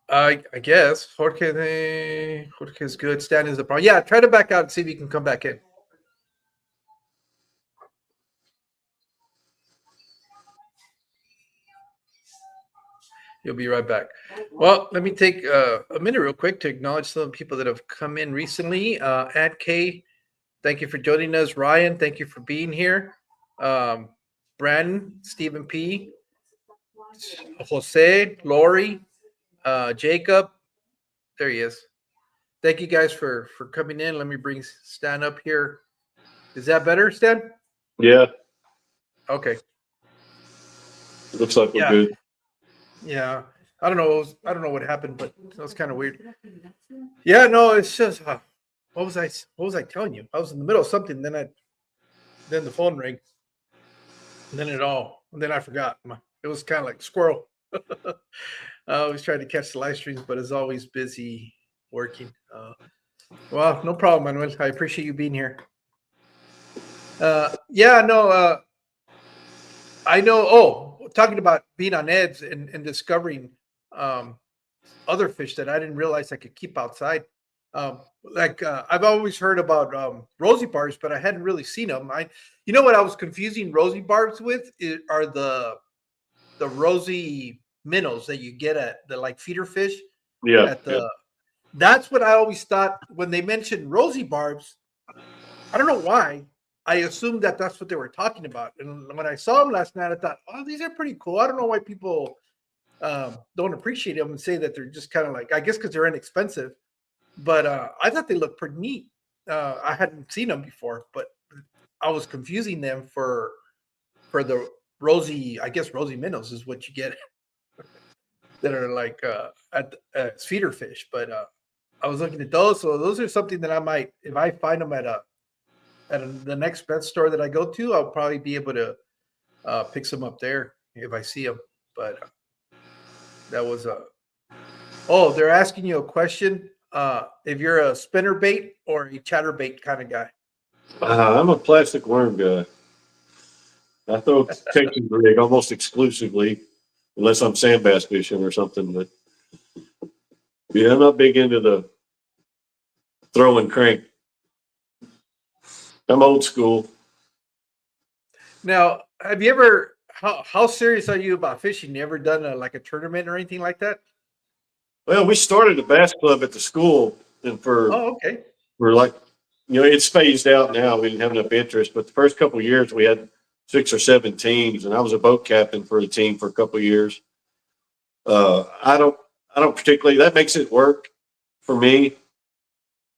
I guess Jorge's good. Stan is the problem. Yeah, try to back out and see if you can come back in. You'll be right back. Well, let me take a minute real quick to acknowledge some of the people that have come in recently. Ed K, thank you for joining us. Ryan, thank you for being here. Um, Brandon, Stephen P, Jose, Lori, Jacob. There he is. Thank you guys for coming in. Let me bring Stan up here. Is that better, Stan? Yeah, Okay. looks like we're Yeah. good. Yeah. I don't know. I don't know what happened, but that was kind of weird. Yeah, no, it's just what was I telling you? I was in the middle of something, then the phone rang, and then I forgot. It was kind of like squirrel. I always try to catch the live streams, but it's always busy working. Well, no problem, Manuel. I appreciate you being here. Yeah, no, I know. Oh, talking about being on Ed's and discovering other fish that I didn't realize I could keep outside. I've always heard about rosy barbs, but I hadn't really seen them. You know what I was confusing rosy barbs with are the rosy minnows that you get at the like feeder fish Yeah, at the. That's what I always thought when they mentioned rosy barbs. I don't know why. I assumed that that's what they were talking about. And when I saw them last night, I thought, oh, these are pretty cool. I don't know why people don't appreciate them and say that they're just kind of like, I guess because they're inexpensive. But I thought they looked pretty neat. I hadn't seen them before, but I was confusing them for the rosy, I guess rosy minnows is what you get that are like at feeder fish. But I was looking at those. So those are something that I might, if I find them at the next pet store that I go to, I'll probably be able to pick some up there if I see them. But that was a. Oh, they're asking you a question. If you're a spinner bait or a chatterbait kind of guy. I'm a plastic worm guy. I throw Texas rig almost exclusively, unless I'm sandbass fishing or something. But yeah, I'm not big into the throw and crank. I'm old school. Now, have you ever? How serious are you about fishing? You ever done like a tournament or anything like that? Well, we started a bass club at the school, and Oh, okay. for like, it's phased out now. We didn't have enough interest, but the first couple of years we had 6 or 7 teams, and I was a boat captain for the team for a couple of years. I don't particularly. That makes it work for me.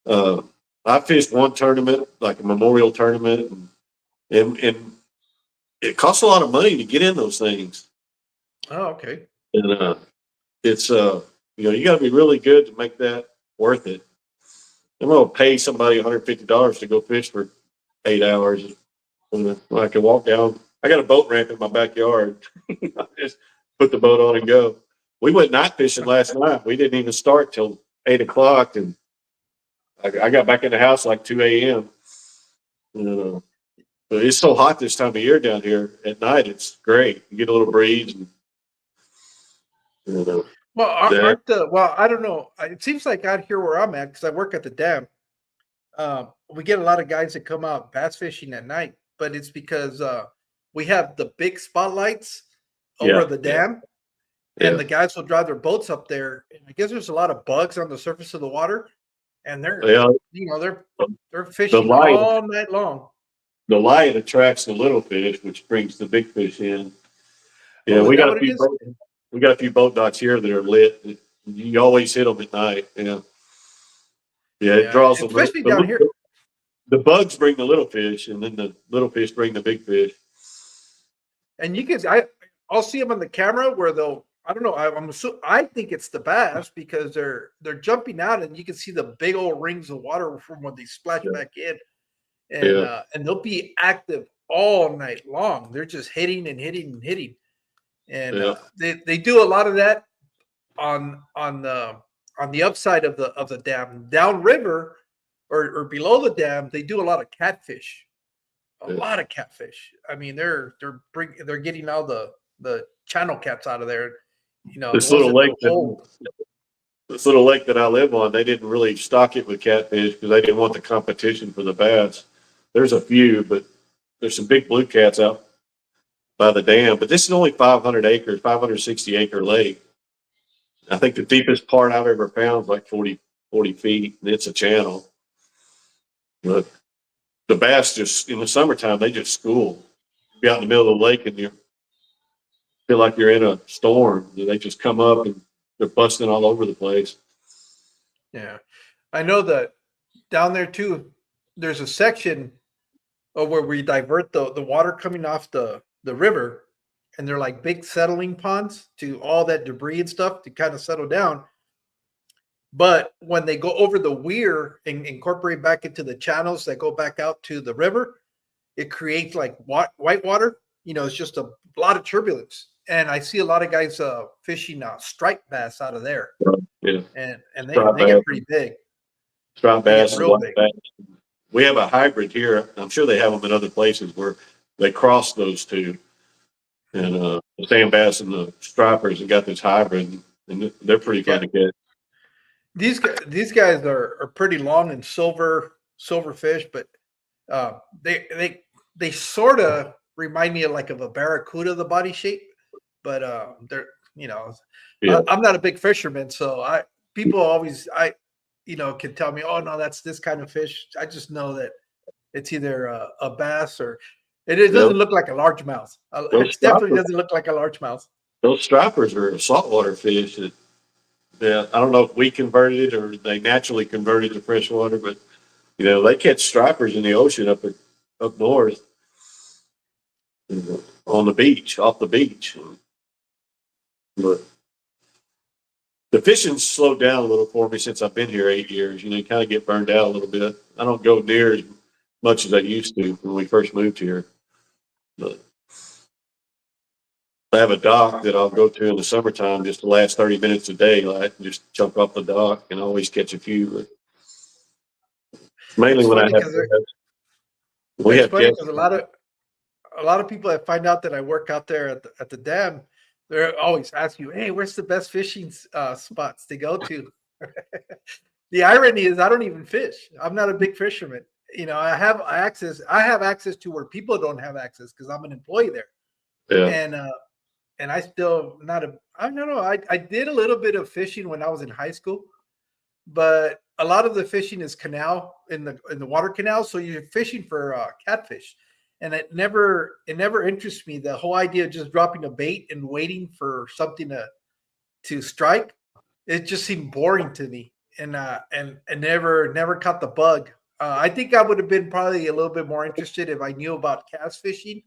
Uh, I fished one tournament, like a memorial tournament, and it costs a lot of money to get in those things. Oh, okay. And it's you got to be really good to make that worth it. I'm going to pay somebody $150 to go fish for 8 hours. When I can walk down, I got a boat ramp in my backyard. I just put the boat on and go. We went night fishing last night. We didn't even start till 8 o'clock, and I got back in the house like 2 a.m. But it's so hot this time of year down here. At night, it's great. You get a little breeze, and Well, that. well, I don't know. It seems like out here where I'm at, because I work at the dam, we get a lot of guys that come out bass fishing at night, but it's because we have the big spotlights over Yeah, the dam, yeah, and the guys will drive their boats up there. And I guess there's a lot of bugs on the surface of the water, and yeah. they're The fishing light, all night long. the light attracts the little fish, which brings the big fish in. Yeah, Oh, is we that got a what it few is? boat, we got a few boat docks here that are lit. You always hit them at night. Yeah, yeah. It Yeah, draws especially down here. the bugs bring the little fish, and then the little fish bring the big fish. And you can, I'll see them on the camera where they'll. I don't know. I think it's the bass because they're jumping out, and you can see the big old rings of water from when they splash Yeah, back in, yeah, and they'll be active all night long. They're just hitting and hitting and hitting, and yeah. they do a lot of that on the upside of the dam, downriver or below the dam. They do a lot of catfish. A Yeah. lot of catfish. I mean, they're getting all the channel cats out of there. The This ones little that lake they'll that hold. this little lake that I live on, they didn't really stock it with catfish because they didn't want the competition for the bass. There's a few, but there's some big blue cats out by the dam. But this is only 500 acres, 560 acre lake. I think the deepest part I've ever found is like 40 feet, and it's a channel. But the bass just in the summertime they just school. Be out in the middle of the lake and you feel like you're in a storm. They just come up and they're busting all over the place. Yeah. I know that down there too, there's a section where we divert the water coming off the river, and they're like big settling ponds to all that debris and stuff to kind of settle down. But when they go over the weir and incorporate back into the channels that go back out to the river, it creates like white water. It's just a lot of turbulence. And I see a lot of guys fishing striped bass out of there, Yeah, and striped they bass, get pretty big. striped They get bass, and real black big. bass. We have a hybrid here. I'm sure they have them in other places where they cross those two. And the sand bass and the stripers have got this hybrid, and they're pretty fun Yeah, to catch. these guys are pretty long and silver fish, but they sort of remind me of like of a barracuda, the body shape, but they're you know Yeah, I'm not a big fisherman, so I people always can tell me, oh no, that's this kind of fish. I just know that it's either a bass or it those, doesn't look like a largemouth. those It definitely stripers, doesn't look like a largemouth. those stripers are saltwater fish that I don't know if we converted it or they naturally converted to freshwater, but they catch stripers in the ocean up north on the beach, off the beach. But the fishing's slowed down a little for me since I've been here 8 years. You kind of get burned out a little bit. I don't go near as much as I used to when we first moved here. But I have a dock that I'll go to in the summertime just the last 30 minutes a day. Like just jump off the dock and always catch a few. But mainly It's when I funny have because guests. We it's have funny guests. because a lot of people that find out that I work out there at the dam, they're always ask you, "Hey, where's the best fishing spots to go to?" The irony is, I don't even fish. I'm not a big fisherman. I have access to where people don't have access because I'm an employee there, Yeah. and I still not a. I don't know. I did a little bit of fishing when I was in high school, but a lot of the fishing is canal in the water canal, so you're fishing for catfish, and it never interests me, the whole idea of just dropping a bait and waiting for something to strike. It just seemed boring to me, and never caught the bug. I think I would have been probably a little bit more interested if I knew about cast fishing,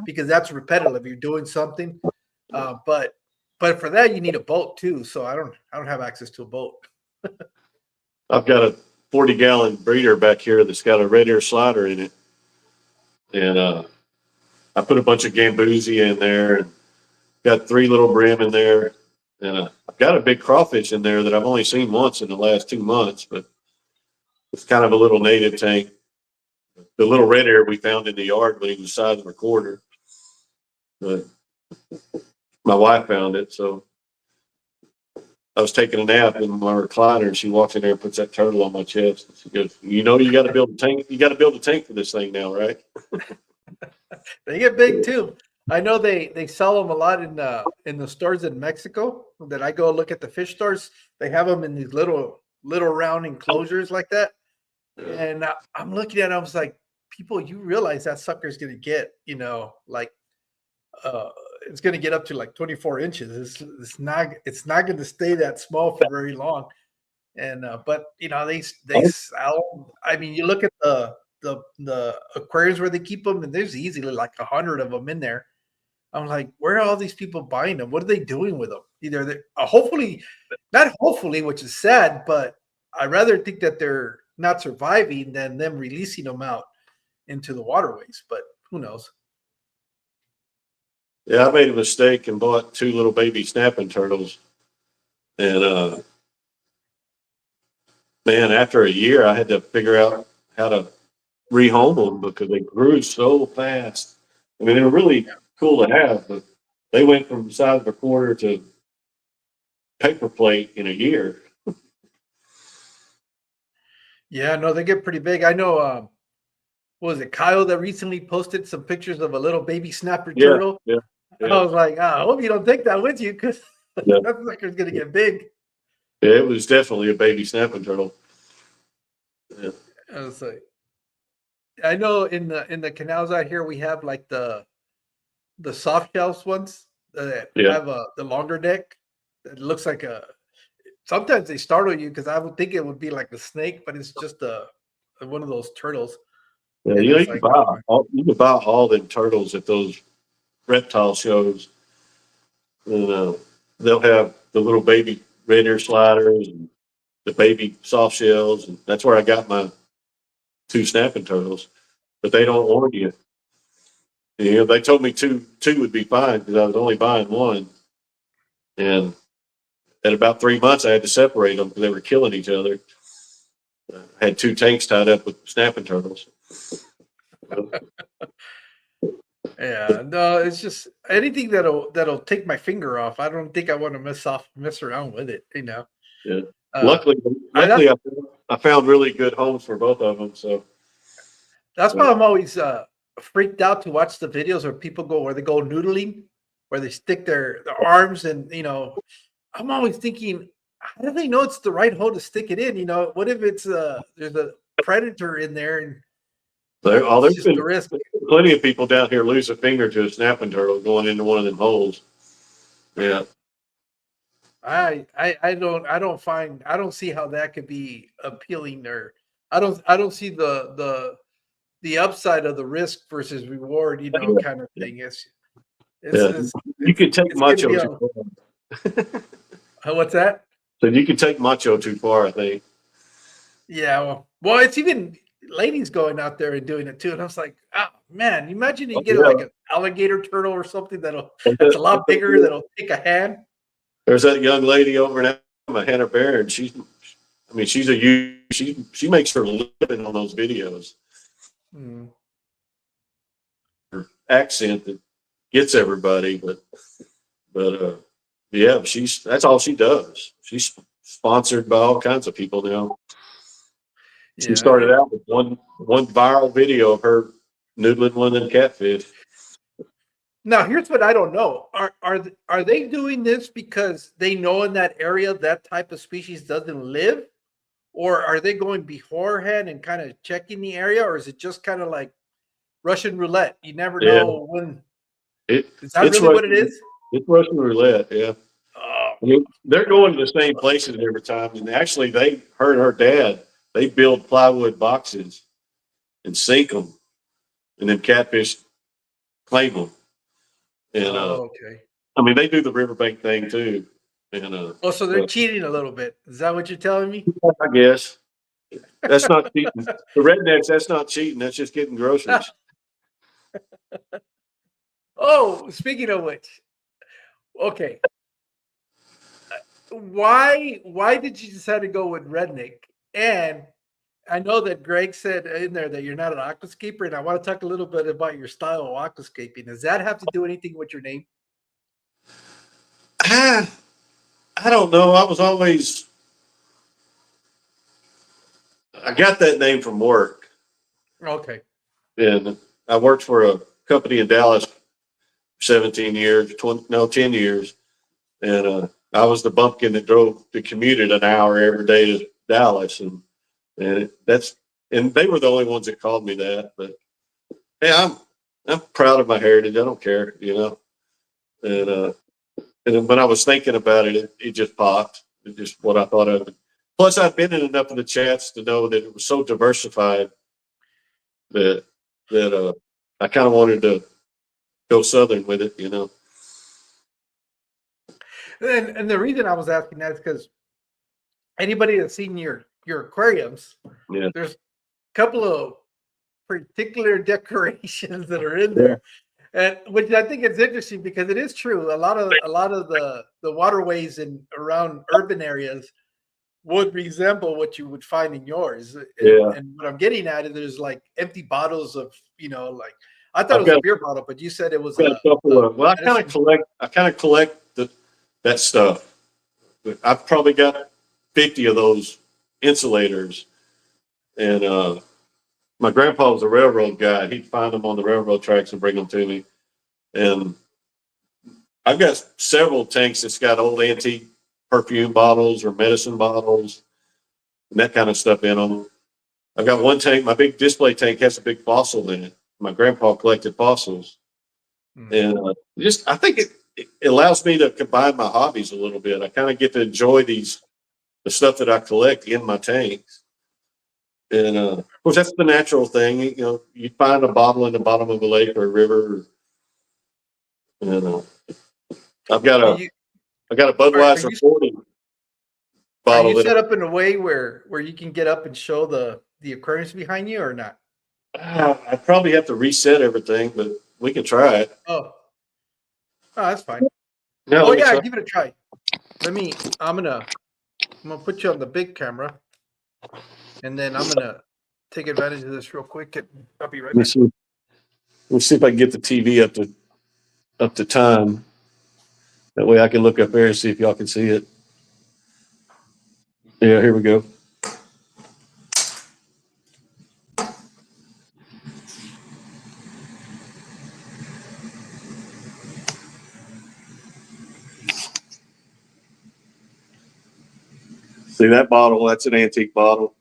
because that's repetitive. You're doing something, but for that you need a boat too. So I don't have access to a boat. I've got a 40-gallon breeder back here that's got a red ear slider in it. And I put a bunch of gambusia in there and got 3 little brim in there. And I've got a big crawfish in there that I've only seen once in the last 2 months, but it's kind of a little native tank. The little red ear we found in the yard when he was the size of a quarter. But my wife found it, so I was taking a nap in my recliner, and she walks in there and puts that turtle on my chest. And she goes, "You got to build a tank. You got to build a tank for this thing now, right?" They get big too. I know they sell them a lot in the stores in Mexico that I go look at the fish stores. They have them in these little round enclosures like that. And I'm looking at it, I was like, people, you realize that sucker's going to get, like uh it's going to get up to like 24 inches. It's not going to stay that small for very long. And but they sell. I mean, you look at the aquariums where they keep them, and there's easily like 100 of them in there. I'm like, where are all these people buying them? What are they doing with them? Either they hopefully, not hopefully, which is sad, but I rather think that they're not surviving than them releasing them out into the waterways. But who knows? Yeah, I made a mistake and bought 2 little baby snapping turtles. And man, after a year, I had to figure out how to rehome them because they grew so fast. I mean, they were really cool to have, but they went from the size of a quarter to paper plate in a year. Yeah, no, they get pretty big. I know. What was it, Kyle, that recently posted some pictures of a little baby snapper Yeah, turtle? yeah, I yeah. was like, I hope you don't take that with you, because Yeah. That sucker's gonna get big. Yeah, it was definitely a baby snapping turtle. Yeah. I was like, I know in the canals out here we have like the soft shells ones that Yeah. have the longer neck. It looks like a. Sometimes they startle you because I would think it would be like a snake, but it's just a one of those turtles. Yeah, And you know, it's like, oh my. you can buy all them turtles at those reptile shows, and they'll have the little baby red ear sliders and the baby soft shells, and that's where I got my two snapping turtles. But they don't warn you. You know, they told me two would be fine because I was only buying one, and at about 3 months I had to separate them because they were killing each other. I had two tanks tied up with snapping turtles. Yeah, no, it's just anything that'll take my finger off. I don't think I want to mess around with it. Yeah. Uh, Luckily, that's luckily I found really good homes for both of them. So that's uh, why I'm always freaked out to watch the videos where people go where they go noodling, where they stick their arms and I'm always thinking, how do they know it's the right hole to stick it in? What if it's there's a predator in there and it's there's just the been risk. plenty of people down here lose a finger to a snapping turtle going into one of them holes. Yeah. I don't see how that could be appealing or I don't see the upside of the risk versus reward, kind of thing. It's Yeah. it's You it's can take it's gonna macho be too on far. what's that? So you can take macho too far, I think. Yeah, well, it's even ladies going out there and doing it too. And I was like, oh man, imagine you Oh, get like yeah. an alligator turtle or something There's that's a lot bigger that, that'll take a hand. there's that young lady over in Alabama, Hannah Bear, and I mean, she makes her living on those videos. Hmm. Her accent that gets everybody, but yeah, that's all she does. She's sponsored by all kinds of people now. She Yeah. started out with one viral video of her noodling one of them catfish. Now, here's what I don't know. Are they doing this because they know in that area that type of species doesn't live? Or are they going beforehand and kind of checking the area? Or is it just kind of like Russian roulette? You never Yeah, know when. it Is that it's really what it Russian is? it's Russian roulette. Yeah, Oh, I mean, they're going to the same places every time. And actually, her and her dad, they build plywood boxes and sink them, and then catfish claim them. And okay. I mean, they do the riverbank thing too. And Oh, so they're but cheating a little bit. Is that what you're telling me? I guess that's not cheating. The rednecks, that's not cheating. That's just getting groceries. Oh, speaking of which, okay. Why did you decide to go with redneck? And I know that Greg said in there that you're not an aquascaper, and I want to talk a little bit about your style of aquascaping. Does that have to do anything with your name? I don't know. I got that name from work, Okay. and I worked for a company in Dallas for 17 years, 10 years, and I was the bumpkin that drove the commuted an hour every day to Dallas, and that's and they were the only ones that called me that. But hey, I'm proud of my heritage. I don't care, you know. And and when I was thinking about it, it just popped. It's just what I thought of. Plus, I've been in enough of the chats to know that it was so diversified that that I kind of wanted to go southern with it, you know. And the reason I was asking that is because anybody that's seen your aquariums, Yeah, there's a couple of particular decorations that are in yeah, there, and which I think is interesting because it is true. A lot of the waterways in around urban areas would resemble what you would find in yours. And yeah. and what I'm getting at is there's like empty bottles of, like I thought it I've was a got beer bottle, but you said it was got a a couple of. Well, medicine. I kind of collect that stuff. I've probably got 50 of those insulators, and my grandpa was a railroad guy. He'd find them on the railroad tracks and bring them to me. And I've got several tanks that's got old antique perfume bottles or medicine bottles and that kind of stuff in them. I've got one tank, my big display tank has a big fossil in it. My grandpa collected fossils. And I think it allows me to combine my hobbies a little bit. I kind of get to enjoy the stuff that I collect in my tanks. And of course, that's the natural thing. You know, you find a bottle in the bottom of a lake or a river. And I've got Do a you, I got a are Budweiser you 40 are bottle you that set up in a way where you can get up and show the aquariums behind you or not? I probably have to reset everything, but we can try it. Oh, oh, that's fine. Yeah, Oh let me yeah, try. give it a try. I'm gonna put you on the big camera, and then I'm gonna take advantage of this real quick, and I'll be right Let me back. see. Let's see if I can get the TV up to time. That way I can look up there and see if y'all can see it. Yeah, here we go. See that bottle? That's an antique bottle.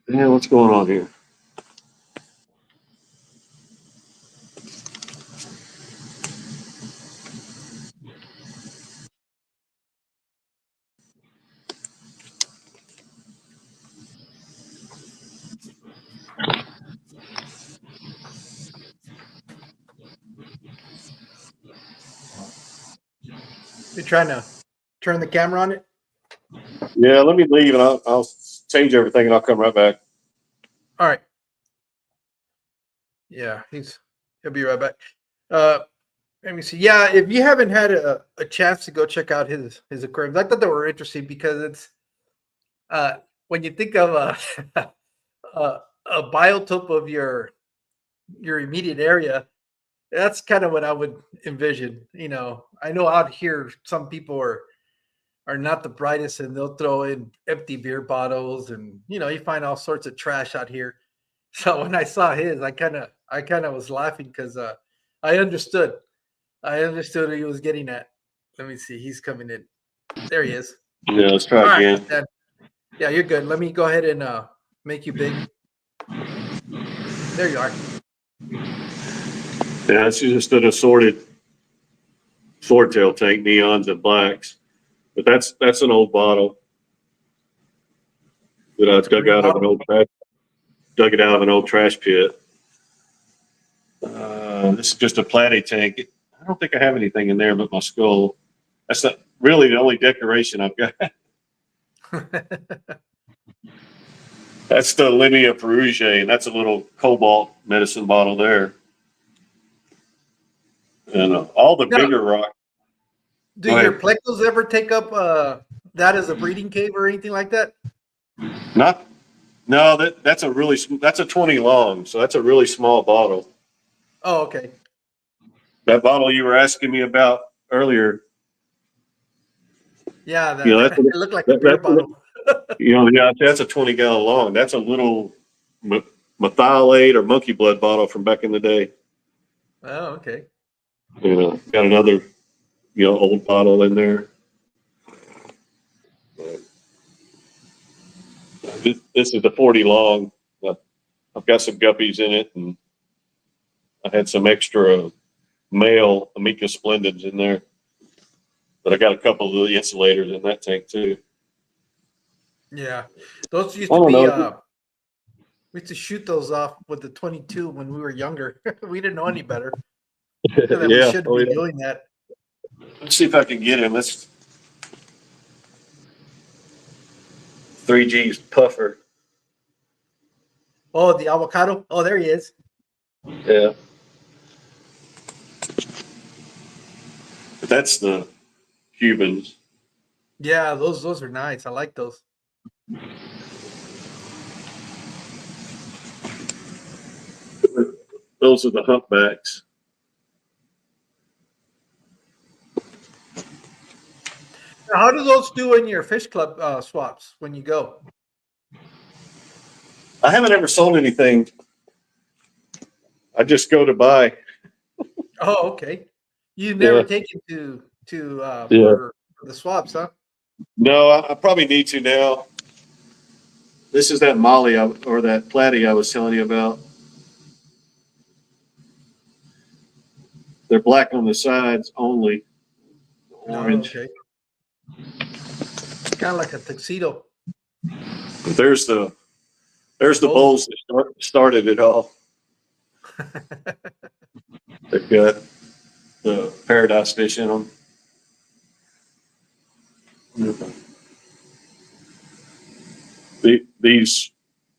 Yeah, what's going on here? You're trying to turn the camera on it. Yeah, let me leave and I'll change everything and I'll come right back. All right. Yeah, he'll be right back. Uh, Let me see. Yeah, if you haven't had a chance to go check out his aquariums, I thought they were interesting because it's uh when you think of a biotope of your immediate area, that's kind of what I would envision. You know, I know out here some people are not the brightest and they'll throw in empty beer bottles and you find all sorts of trash out here. So when I saw his, I kind of was laughing because I understood. I understood what he was getting at. Let me see. He's coming in. There he is. Yeah, let's try All right, again. then. Yeah, you're good. Let me go ahead and make you big. There you are. Yeah, it's just an assorted swordtail tank, neons and blacks. But that's an old bottle that I It's a green bottle. dug it out of an old trash pit. This is just a platy tank. I don't think I have anything in there but my skull. That's not really the only decoration I've got. That's the Linea Perugia, and that's a little cobalt medicine bottle there. And all the Now, bigger rock. do Go your ahead. plecos ever take up that as a breeding cave or anything like that? Not no, that's a 20 long, so that's a really small bottle. Oh, okay. That bottle you were asking me about earlier, Yeah, you know, that it looked like a beer that's bottle. yeah, that's a 20-gallon long. That's a little methylate or monkey blood bottle from back in the day. Oh, okay. You know, got another old bottle in there. This is the 40 long. I've got some guppies in it, and I had some extra male Amica Splendids in there. But I got a couple of the insulators in that tank too. Yeah, those used I to don't be. know. We used to shoot those off with the 22 when we were younger. We didn't know any better, and that we Yeah. shouldn't Oh be yeah. doing that. Let's see if I can get him. Let's 3G's puffer. Oh, the avocado. Oh, there he is. Yeah. But that's the Cubans. Yeah, those are nice. I like those. Those are the humpbacks. Now, how do those do in your fish club swaps when you go? I haven't ever sold anything. I just go to buy. Oh, okay. You never Yeah. taken to Yeah. for the swabs, huh? No, I probably need to now. This is that Molly or that Platy I was telling you about. They're black on the sides only, No, orange. okay. Kind of like a tuxedo. There's the Oh, bulls that started it all. They've got the paradise fish in them. These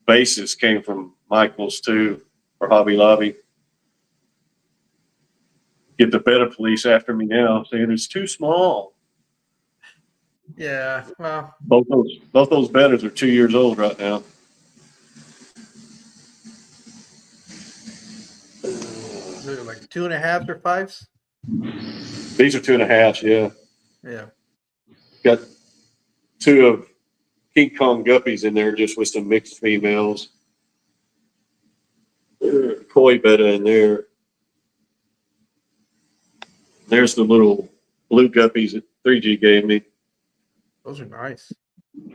bases came from Michael's too, or Hobby Lobby. Get the betta police after me now, saying it's too small. yeah. Well, Both those bettas are 2 years old right now. they're like 2.5 or 5s. These are 2.5, yeah. Yeah. Got two of King Kong guppies in there just with some mixed females. Koi betta in there. There's the little blue guppies that 3G gave me. Those are nice.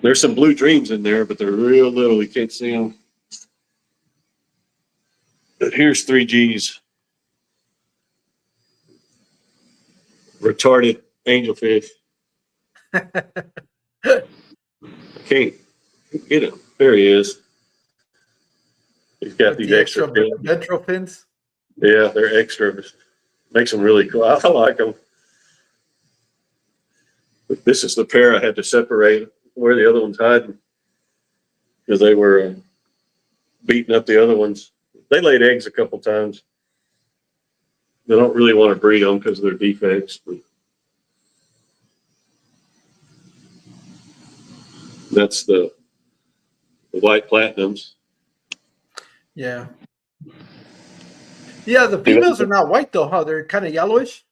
There's some blue dreams in there, but they're real little. You can't see them. But here's 3G's retarded angelfish. I can't get him. There he is. He's got With these the extra extra fins. ventral fins. Yeah, they're extra. Makes them really cool. I like them. But this is the pair I had to separate where the other one's hiding because they were beating up the other ones. They laid eggs a couple times. They don't really want to breed them because of their defects. But that's the white platinums. Yeah. Yeah, the females are not white though, huh? They're kind of yellowish.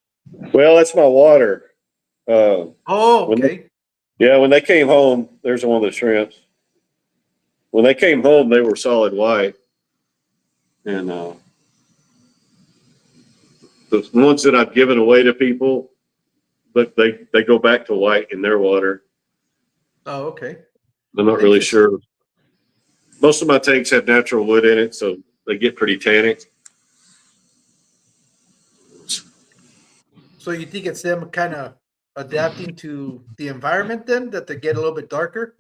Well, that's my water. Uh, Oh, when they, okay. yeah, when they came home, there's one of the shrimps. When they came home, they were solid white, and the ones that I've given away to people, but they go back to white in their water. Oh, okay. I'm not They really just sure. Most of my tanks have natural wood in it, so they get pretty tannic. so you think it's them kind of adapting to the environment then that they get a little bit darker?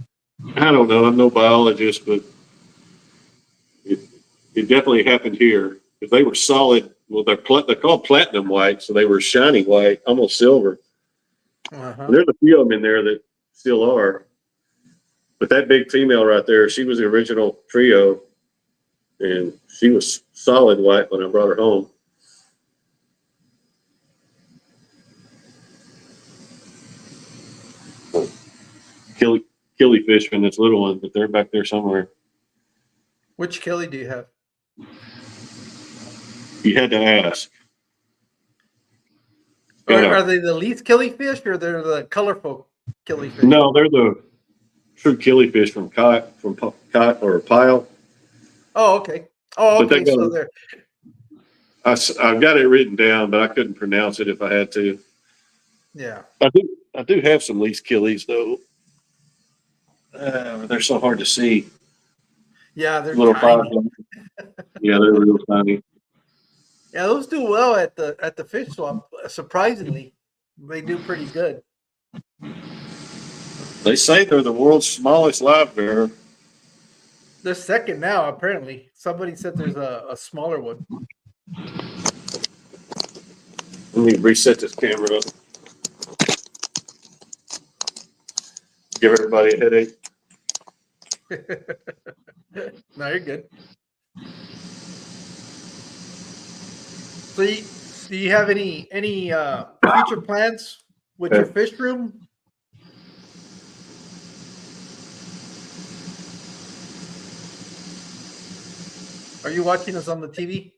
I don't know. I'm no biologist, but it, it definitely happened here. If they were solid, well, they're called platinum white, so they were shiny white, almost silver. Uh-huh. And there's a few of them in there that still are. But that big female right there, she was the original trio, and she was solid white when I brought her home. Killifish and this little one, but they're back there somewhere. Which Kelly do you have? You had to ask. Are they the least killifish or they're the colorful killifish? No, they're the true killifish from cod or pile. Oh, okay. Oh, But they okay. got So they're I've got it written down, but I couldn't pronounce it if I had to. yeah. I do have some least killies though. They're so hard to see. Yeah, they're Little five. tiny. Yeah, they're real tiny. Yeah, those do well at the fish swap. Surprisingly, they do pretty good. They say they're the world's smallest live bear. They're second now, apparently. Somebody said there's a smaller one. Let me reset this camera up. Give everybody a headache. No, you're good. So, do you have any future plans with your Okay. fish room? Are you watching us on the TV?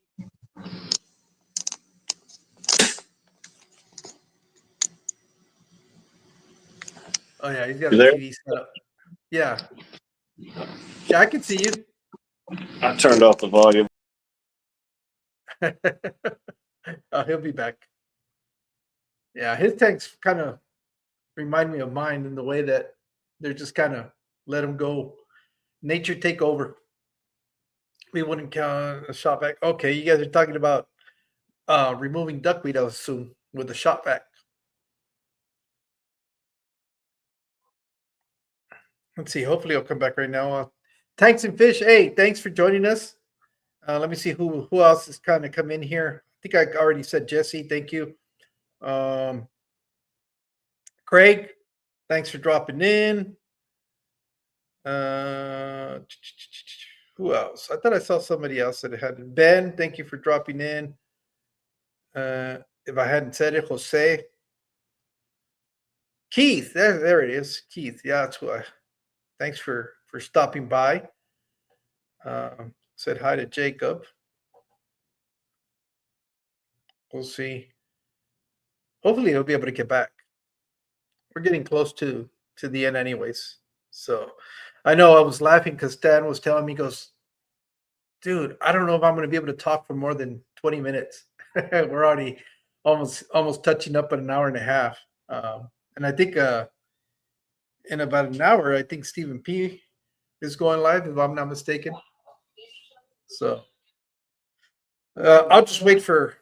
Oh yeah, he's got You a there? TV set up. Yeah, yeah, I can see you. I turned off the volume. Oh, he'll be back. Yeah, his tanks kind of remind me of mine in the way that they're just kind of let them go, nature take over. We wouldn't count a shot vac. Okay, you guys are talking about removing duckweed, I assume, with the shot vac. Let's see. Hopefully, I'll come back right now. Tanks and fish. Hey, thanks for joining us. Let me see who else is kind of come in here. I think I already said Jesse. Thank you. Craig, thanks for dropping in. Who else? I thought I saw somebody else that had Ben. Thank you for dropping in. If I hadn't said it, Jose. Keith, there it is. Keith, yeah, that's who I. Thanks for stopping by. Said hi to Jacob. We'll see. Hopefully, he'll be able to get back. We're getting close to the end, anyways. So, I know I was laughing because Stan was telling me, he goes, dude, I don't know if I'm going to be able to talk for more than 20 minutes. We're already almost touching up at an hour and a half. And I think in about an hour, I think Stephen P is going live, if I'm not mistaken. So I'll just wait for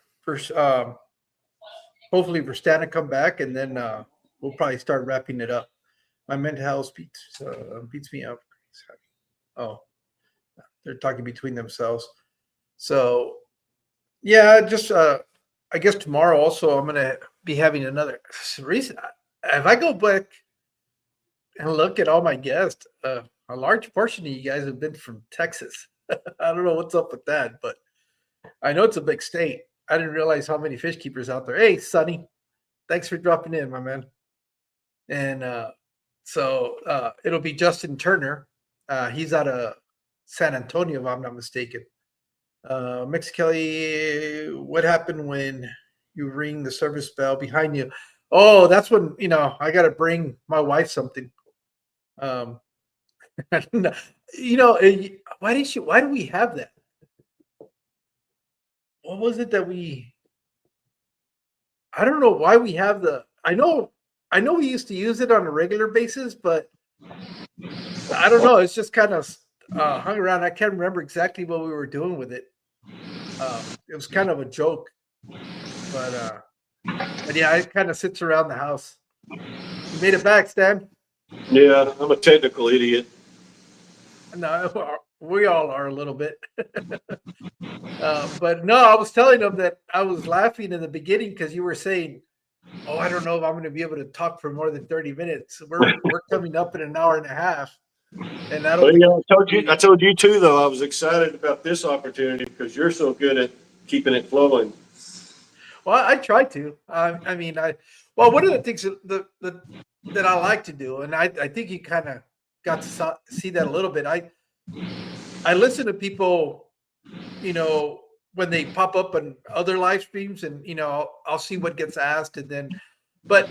hopefully for Stan to come back, and then we'll probably start wrapping it up. My mental health beats me up. Oh, they're talking between themselves. So yeah, just I guess tomorrow also I'm gonna be having another reason. If I go back and look at all my guests, a large portion of you guys have been from Texas. I don't know what's up with that, but I know it's a big state. I didn't realize how many fish keepers out there. Hey, Sonny, thanks for dropping in, my man. And so it'll be Justin Turner. He's out of San Antonio, if I'm not mistaken. Mexicali, what happened when you ring the service bell behind you? Oh, that's when, I got to bring my wife something. Why do we have that? What was it that I don't know why we have I know we used to use it on a regular basis, but I don't know. It's just kind of hung around. I can't remember exactly what we were doing with it. It was kind of a joke, but yeah, it kind of sits around the house. You made it back, Stan. Yeah, I'm a technical idiot. No, we all are a little bit. But no, I was telling them that I was laughing in the beginning because you were saying, "Oh, I don't know if I'm going to be able to talk for more than 30 minutes." We're coming up in an hour and a half, and I don't. Well, I told you too, though. I was excited about this opportunity because you're so good at keeping it flowing. Well, I try to. Well, one of the things that I like to do, and I think you kind of got to see that a little bit. I listen to people, when they pop up on other live streams, and I'll see what gets asked, and then, but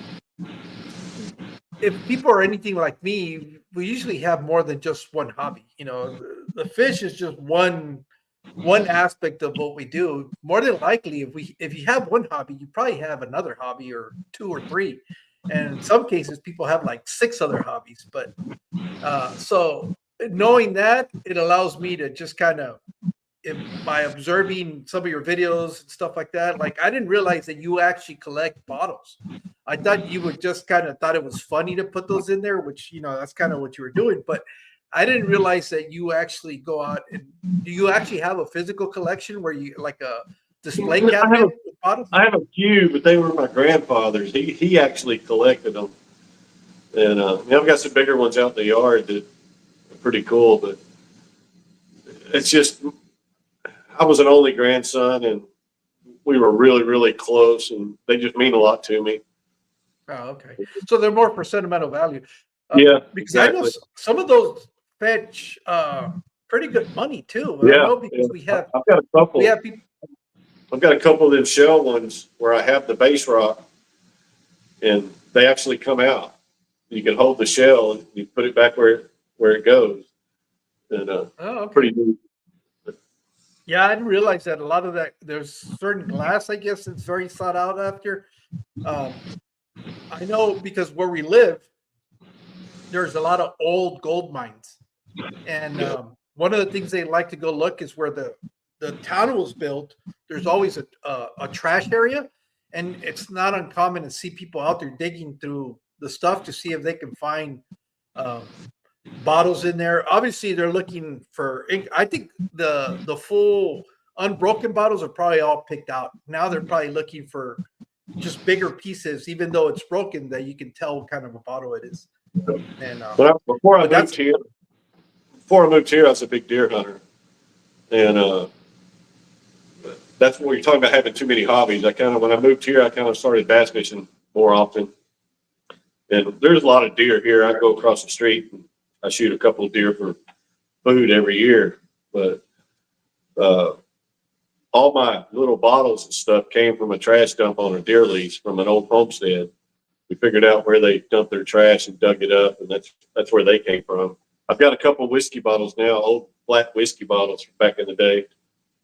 if people are anything like me, we usually have more than just one hobby. The fish is just one aspect of what we do. More than likely, if you have one hobby, you probably have another hobby or two or three, and in some cases people have like 6 other hobbies. But so knowing that, it allows me to just kind of, by observing some of your videos and stuff like that, like I didn't realize that you actually collect bottles. I thought you would just kind of thought it was funny to put those in there, which that's kind of what you were doing, but I didn't realize that you actually go out and do you actually have a physical collection where you like a display cabinet with bottles? I have a few, but they were my grandfather's. He actually collected them, and I've got some bigger ones out in the yard that are pretty cool. But it's just I was an only grandson, and we were really, really close, and they just mean a lot to me. Oh, okay. So they're more for sentimental value. Yeah, because exactly. I know some of those fetch pretty good money too. Yeah, I know because we have I've got a couple. We have people. I've got a couple of them shell ones where I have the base rock, and they actually come out. You can hold the shell and you put it back where it goes, and Oh, okay. pretty neat. Yeah, I didn't realize that a lot of that there's certain glass, I guess, that's very sought out after. Um, I know because where we live, there's a lot of old gold mines, and Yeah. one of the things they like to go look is where the town was built. There's always a trash area, and it's not uncommon to see people out there digging through the stuff to see if they can find um, bottles in there. Obviously, they're looking for ink. I think the full unbroken bottles are probably all picked out. Now they're probably looking for just bigger pieces, even though it's broken, that you can tell what kind of a bottle it is. And Before I but moved that's here, I was a big deer hunter, and that's what you're talking about having too many hobbies. When I moved here, I kind of started bass fishing more often, and there's a lot of deer here. I go across the street and I shoot a couple of deer for food every year, but uh, all my little bottles and stuff came from a trash dump on a deer lease from an old homestead. We figured out where they dumped their trash and dug it up, and that's where they came from. I've got a couple of whiskey bottles now, old flat whiskey bottles from back in the day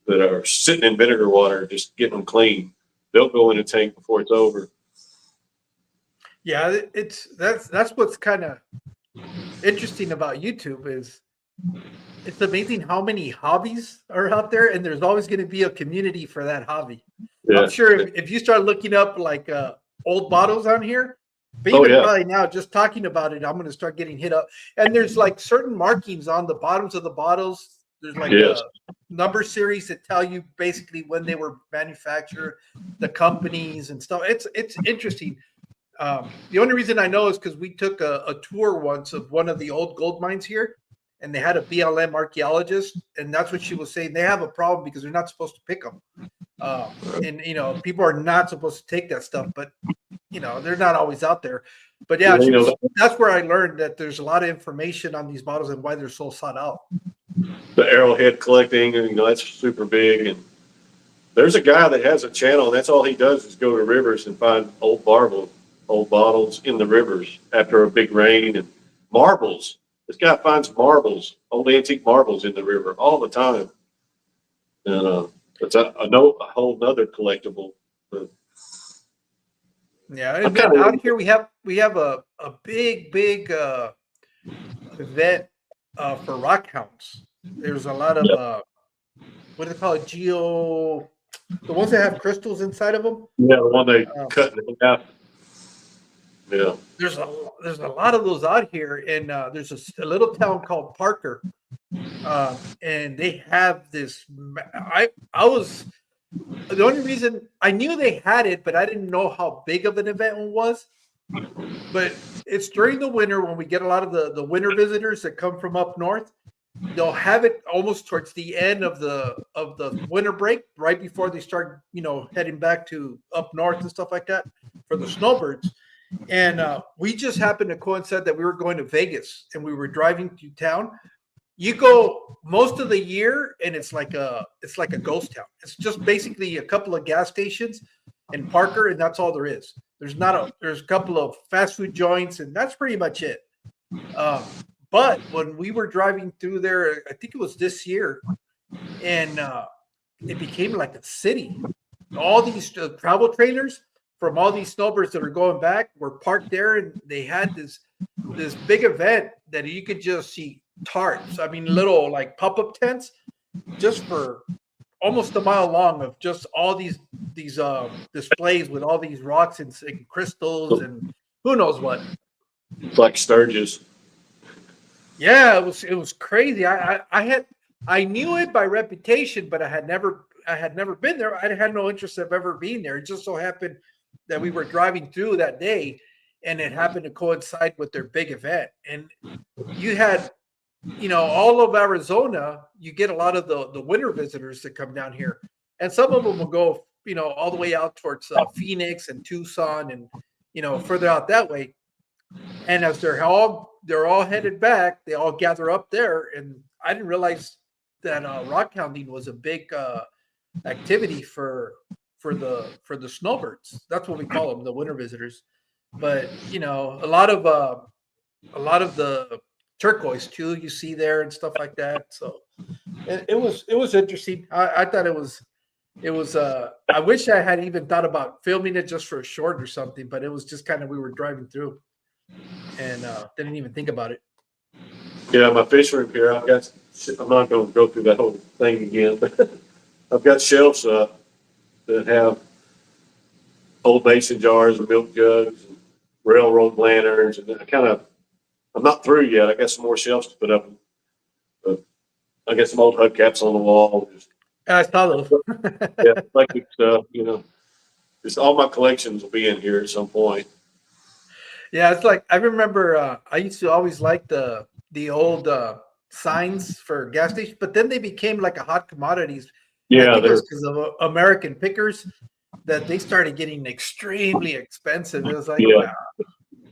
that are sitting in vinegar water, just getting them clean. They'll go in a tank before it's over. yeah, that's what's kind of interesting about YouTube is it's amazing how many hobbies are out there, and there's always going to be a community for that hobby. I'm Yeah. sure if you start looking up like old bottles on here, but Oh even yeah. probably now, just talking about it, I'm going to start getting hit up. And there's like certain markings on the bottoms of the bottles. There's like Yes. a number series that tell you basically when they were manufactured, the companies and stuff. It's interesting. The only reason I know is because we took a tour once of one of the old gold mines here, and they had a BLM archaeologist, and that's what she was saying. They have a problem because they're not supposed to pick them, and people are not supposed to take that stuff, but they're not always out there. But yeah, Yeah, you know, that's where I learned that there's a lot of information on these bottles and why they're so sought out. the arrowhead collecting, and that's super big. And there's a guy that has a channel, and that's all he does is go to rivers and find old bottles in the rivers after a big rain, and marbles. This guy finds marbles, old antique marbles in the river all the time, and it's a whole nother collectible. But Yeah, I'm and kind then of out here we have a big event for rock hounds. There's a lot of what do they call it? The ones that have crystals inside of them. yeah, the one they Uh, cut in half. Yeah, there's a lot of those out here, and there's a little town called Parker, and they have this. I was the only reason I knew they had it, but I didn't know how big of an event it was. But it's during the winter when we get a lot of the winter visitors that come from up north. They'll have it almost towards the end of the winter break, right before they start, heading back to up north and stuff like that for the snowbirds. And we just happened to coincide that we were going to Vegas and we were driving through town. You go most of the year, and it's like a ghost town. It's just basically a couple of gas stations in Parker, and that's all there is. There's a couple of fast food joints, and that's pretty much it. Um, but when we were driving through there, I think it was this year, and it became like a city. All these travel trailers from all these snowbirds that are going back were parked there, and they had this big event that you could just see tarts. I mean, little like pop-up tents, just for almost a mile long of just all these displays with all these rocks and crystals and who knows what. it's like Sturgis. Yeah, it was crazy. I knew it by reputation, but I had never been there. I had no interest of ever being there. It just so happened that we were driving through that day, and it happened to coincide with their big event. And you had, all of Arizona. You get a lot of the winter visitors that come down here, and some of them will go, all the way out towards Phoenix and Tucson, and further out that way. And as they're all headed back, they all gather up there, and I didn't realize that rock hounding was a big activity for the snowbirds. That's what we call them, the winter visitors. But a lot of the turquoise too you see there and stuff like that. So It was interesting. I thought it was I wish I had even thought about filming it just for a short or something, but it was just kind of we were driving through and didn't even think about it. Yeah, my fish room here, I'm not going to go through that whole thing again, but I've got shelves up that have old mason jars and milk jugs and railroad lanterns. And I'm not through yet. I got some more shelves to put up. But I got some old hubcaps on the wall. I saw those. Yeah, eclectic stuff, Just all my collections will be in here at some point. Yeah, it's like I remember I used to always like the old signs for gas stations, but then they became like a hot commodities. And I Yeah, think it was because of American pickers that they started getting extremely expensive. It was like, yeah, wow.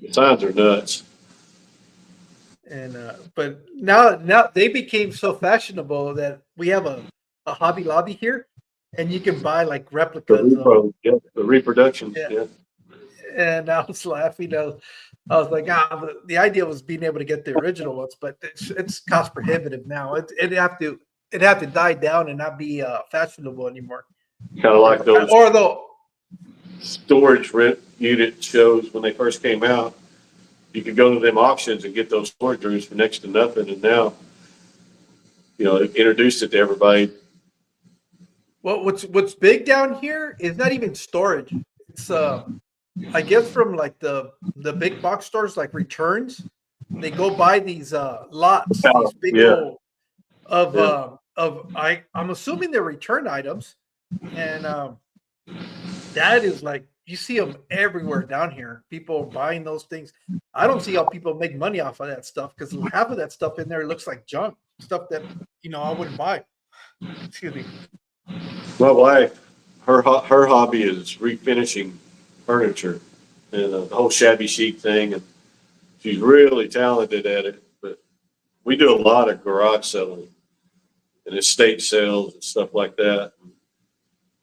the signs are nuts. And but now they became so fashionable that we have a Hobby Lobby here, and you can buy like replicas of them. The reproduction, Yeah. yeah. And I was laughing. I was like, but the idea was being able to get the original ones, but it's cost prohibitive now. It'd have to die down and not be fashionable anymore. Kind of like those Or though, storage rent unit shows when they first came out. You could go to them auctions and get those storage rooms for next to nothing. And now, they've introduced it to everybody. well, what's big down here is not even storage. It's I guess from like the big box stores like returns, they go buy these lots, these big Yeah, old I'm assuming they're return items, and that is like you see them everywhere down here. People buying those things. I don't see how people make money off of that stuff because half of that stuff in there looks like junk stuff that I wouldn't buy. Excuse me. my wife, her hobby is refinishing furniture and the whole shabby chic thing, and she's really talented at it. But we do a lot of garage selling and estate sales and stuff like that.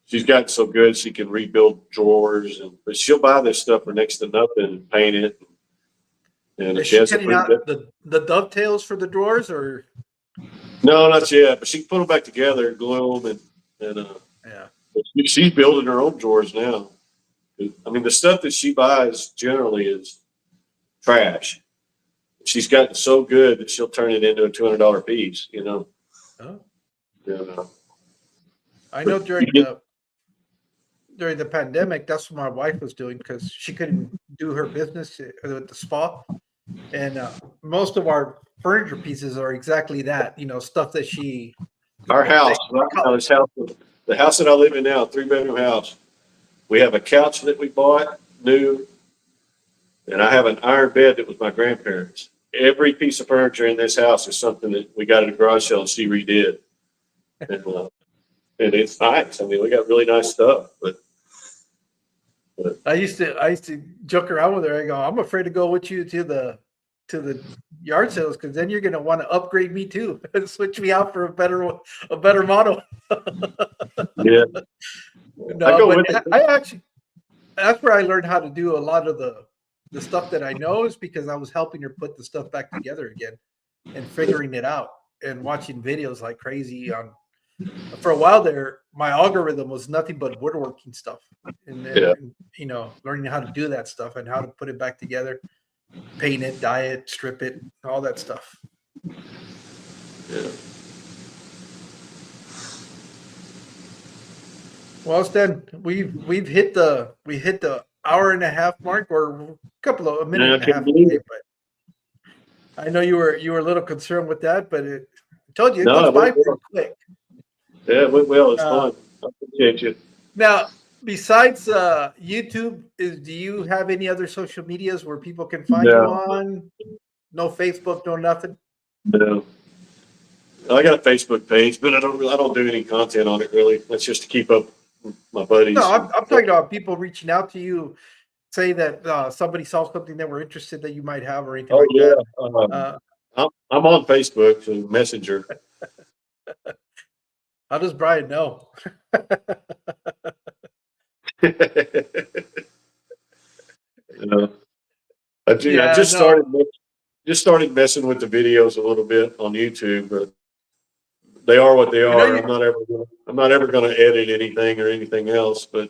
She's gotten so good she can rebuild drawers, but she'll buy this stuff for next to nothing and paint it. And Is she she has cutting out the dovetails for the drawers, or no, not yet, but she can put them back together, glue them, and yeah? she's building her own drawers now. I mean, the stuff that she buys generally is trash. She's gotten so good that she'll turn it into a $200 piece. Oh. Yeah. I know during the pandemic, that's what my wife was doing because she couldn't do her business at the spa, and most of our furniture pieces are exactly that. Stuff that she. Our house, right now, the house that I live in now, 3-bedroom house. We have a couch that we bought new, and I have an iron bed that was my grandparents'. Every piece of furniture in this house is something that we got at a garage sale and she redid. And it's nice. I mean, we got really nice stuff, but I used to joke around with her. I go, I'm afraid to go with you to the yard sales because then you're going to want to upgrade me too and switch me out for a better model. yeah. No, but I actually that's where I learned how to do a lot of the stuff that I know is because I was helping her put the stuff back together again and figuring it out and watching videos like crazy on. For a while there, my algorithm was nothing but woodworking stuff, and then learning how to do that stuff and how to put it back together, paint it, dye it, strip it, all that stuff. Yeah. Well, Stan, we've hit the hour and a half mark, or a minute and a half. But I know you were a little concerned with that, but I told you it goes by pretty quick. Yeah, it went well. It's fun. I appreciate you. Now, besides YouTube, do you have any other social medias where people can find you on? No Facebook, no nothing. No, I got a Facebook page, but I don't do any content on it really. That's just to keep up with my buddies. No, I'm talking about people reaching out to you, say that somebody saw something that we're interested that you might have or anything that. I'm on Facebook through Messenger. How does Brian know? I just started messing with the videos a little bit on YouTube, but they are what they I know are. you. I'm not ever gonna edit anything or anything else, but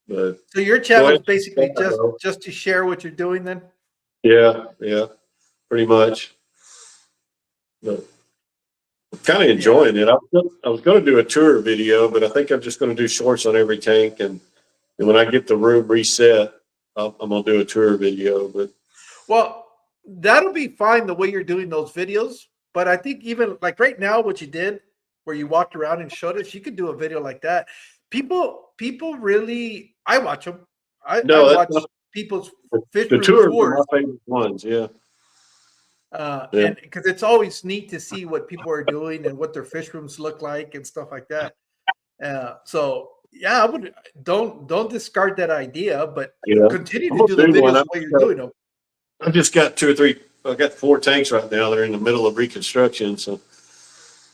So your go channel is ahead. basically just to share what you're doing then? Yeah, yeah, pretty much. But I'm kind of Yeah. enjoying it. I was going to do a tour video, but I think I'm just going to do shorts on every tank, and when I get the room reset, I'm going to do a tour video. But Well, that'll be fine the way you're doing those videos. But I think even like right now, what you did, where you walked around and showed us, you could do a video like that. People really, I watch them. I no, that's watch not, people's fish the room tours are my tours, favorite ones. Yeah, yeah, and because it's always neat to see what people are doing and what their fish rooms look like and stuff like that. So yeah, I would don't discard that idea, but yeah. continue I'm to gonna do the do one. videos the way you're doing them. I've just got two or three. I've got 4 tanks right now that are in the middle of reconstruction, so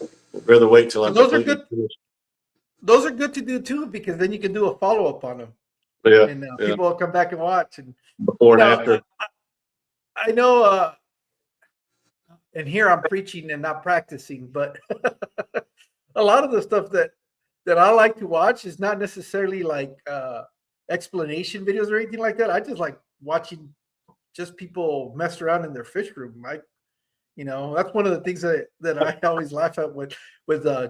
I'd rather wait till And I'm those are completely good. finished. Those are good to do too because then you can do a follow up on them, But yeah, and yeah. people will come back and watch. And Before and I, after. I know, and here I'm preaching and not practicing, but a lot of the stuff that I like to watch is not necessarily like explanation videos or anything like that. I just like watching just people mess around in their fish room. That's one of the things that I always laugh at with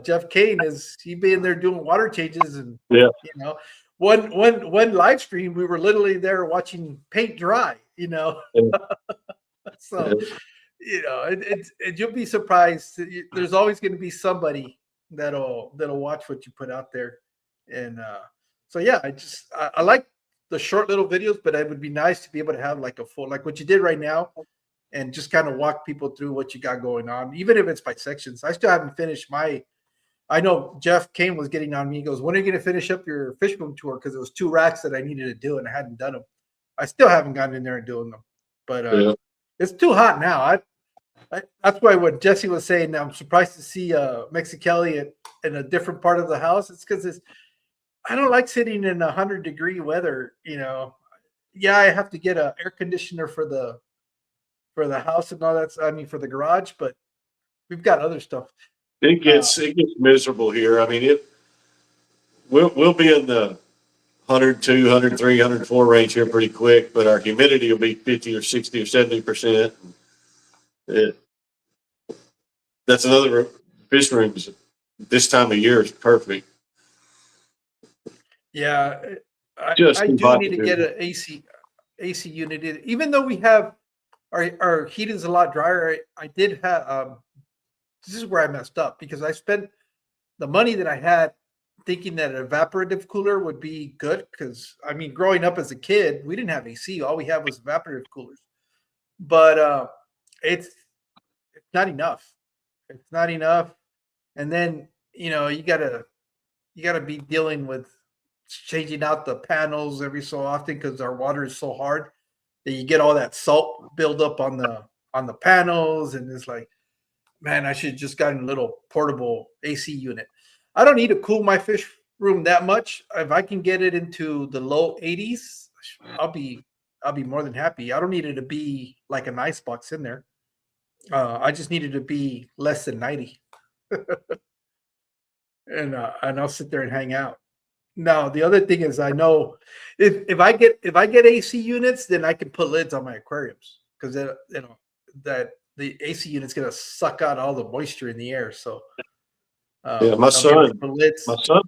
Jeff Kane is he being there doing water changes and Yeah, you know one live stream we were literally there watching paint dry. yeah, So you'll be surprised. There's always going to be somebody that'll watch what you put out there, and so yeah, I like the short little videos, but it would be nice to be able to have like a full like what you did right now and just kind of walk people through what you got going on, even if it's by sections. I still haven't finished my. I know Jeff Kane was getting on me. He goes, "When are you going to finish up your fish room tour?" Because it was 2 racks that I needed to do, and I hadn't done them. I still haven't gotten in there and doing them, but yeah. it's too hot now. That's why what Jesse was saying. I'm surprised to see Mexicali in a different part of the house. It's because I don't like sitting in 100-degree weather. Yeah, I have to get an air conditioner for the house and all that. I mean, for the garage, but we've got other stuff. It gets miserable here. I mean, we'll be in the 102, 103, 104 range here pretty quick, but our humidity will be 50 or 60 or 70%. It, that's another fish rooms this time of year is perfect. Yeah, Just I too do hot need to to get do. an AC unit in. Even though we have our heat is a lot drier. I did have this is where I messed up because I spent the money that I had thinking that an evaporative cooler would be good because I mean, growing up as a kid, we didn't have AC. All we had was evaporative coolers. But it's not enough. It's not enough. And then you gotta be dealing with changing out the panels every so often because our water is so hard that you get all that salt buildup on the panels, and it's like, man, I should just gotten a little portable AC unit. I don't need to cool my fish room that much. If I can get it into the low 80s, I'll be more than happy. I don't need it to be like an ice box in there. I just need it to be less than 90, and I'll sit there and hang out. Now, the other thing is, I know if I get AC units, then I can put lids on my aquariums because that the AC unit's gonna suck out all the moisture in the air. So Yeah, I'll be able to put my lids. son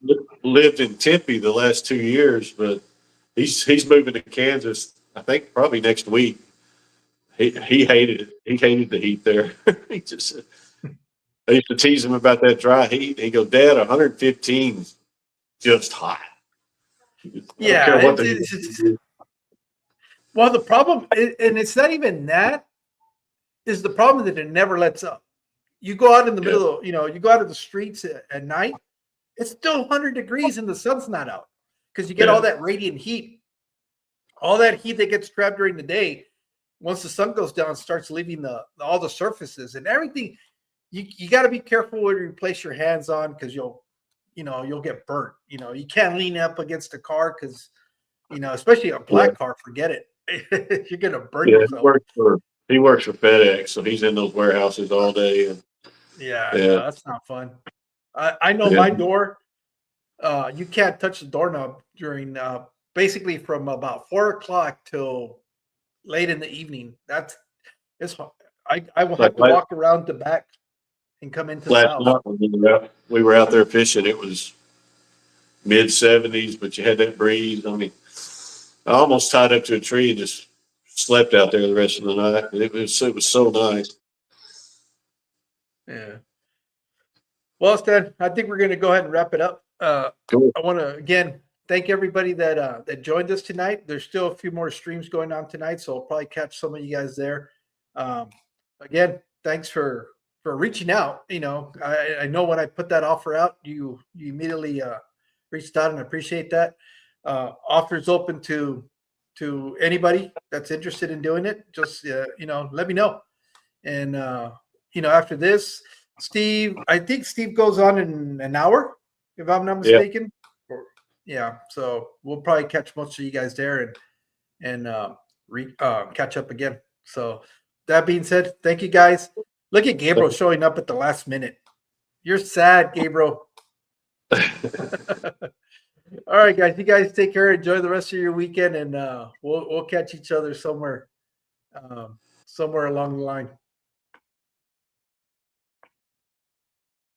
lived in Tempe the last 2 years, but he's moving to Kansas. I think probably next week. He hated it. He hated the heat there. he just I used to tease him about that dry heat. He goes, "Dad, 115 is just hot. I don't care Yeah, what it, the heat it's just, is." well, the problem, and it's not even that, is the problem that it never lets up. You go out in the Yeah, middle of, you go out of the streets at night, it's still 100 degrees and the sun's not out because you get all yeah, that radiant heat. All that heat that gets trapped during the day, once the sun goes down, starts leaving all the surfaces and everything. You got to be careful where you place your hands on because you'll get burnt. You can't lean up against a car because especially a yeah, black car. Forget it. You're gonna burn yeah. yourself. He works for FedEx, so he's in those warehouses all day. And Yeah, Yeah. no, that's not fun. I know Yeah. my door. You can't touch the doorknob during basically from about 4 o'clock till late in the evening. That's it's. I will have Like to walk around the back and come into the last house. night when we were out there fishing, it was mid-70s, but you had that breeze. I mean, I almost tied up to a tree and just slept out there the rest of the night. It was so nice. Yeah. Well, Stan, I think we're going to go ahead and wrap it up. Cool. I want to again thank everybody that joined us tonight. There's still a few more streams going on tonight, so I'll probably catch some of you guys there. Again, thanks for reaching out. You know, I know when I put that offer out, you immediately reached out, and I appreciate that. Offers open to anybody that's interested in doing it. Just you know, let me know. And you know, after this, Steve, I think Steve goes on in an hour, if I'm not Yeah. mistaken. Or, yeah, so we'll probably catch most of you guys there and catch up again. So that being said, thank you guys. Look at Gabriel showing up at the last minute. You're sad, Gabriel. All right, guys. You guys take care. Enjoy the rest of your weekend, and we'll catch each other somewhere somewhere along the line.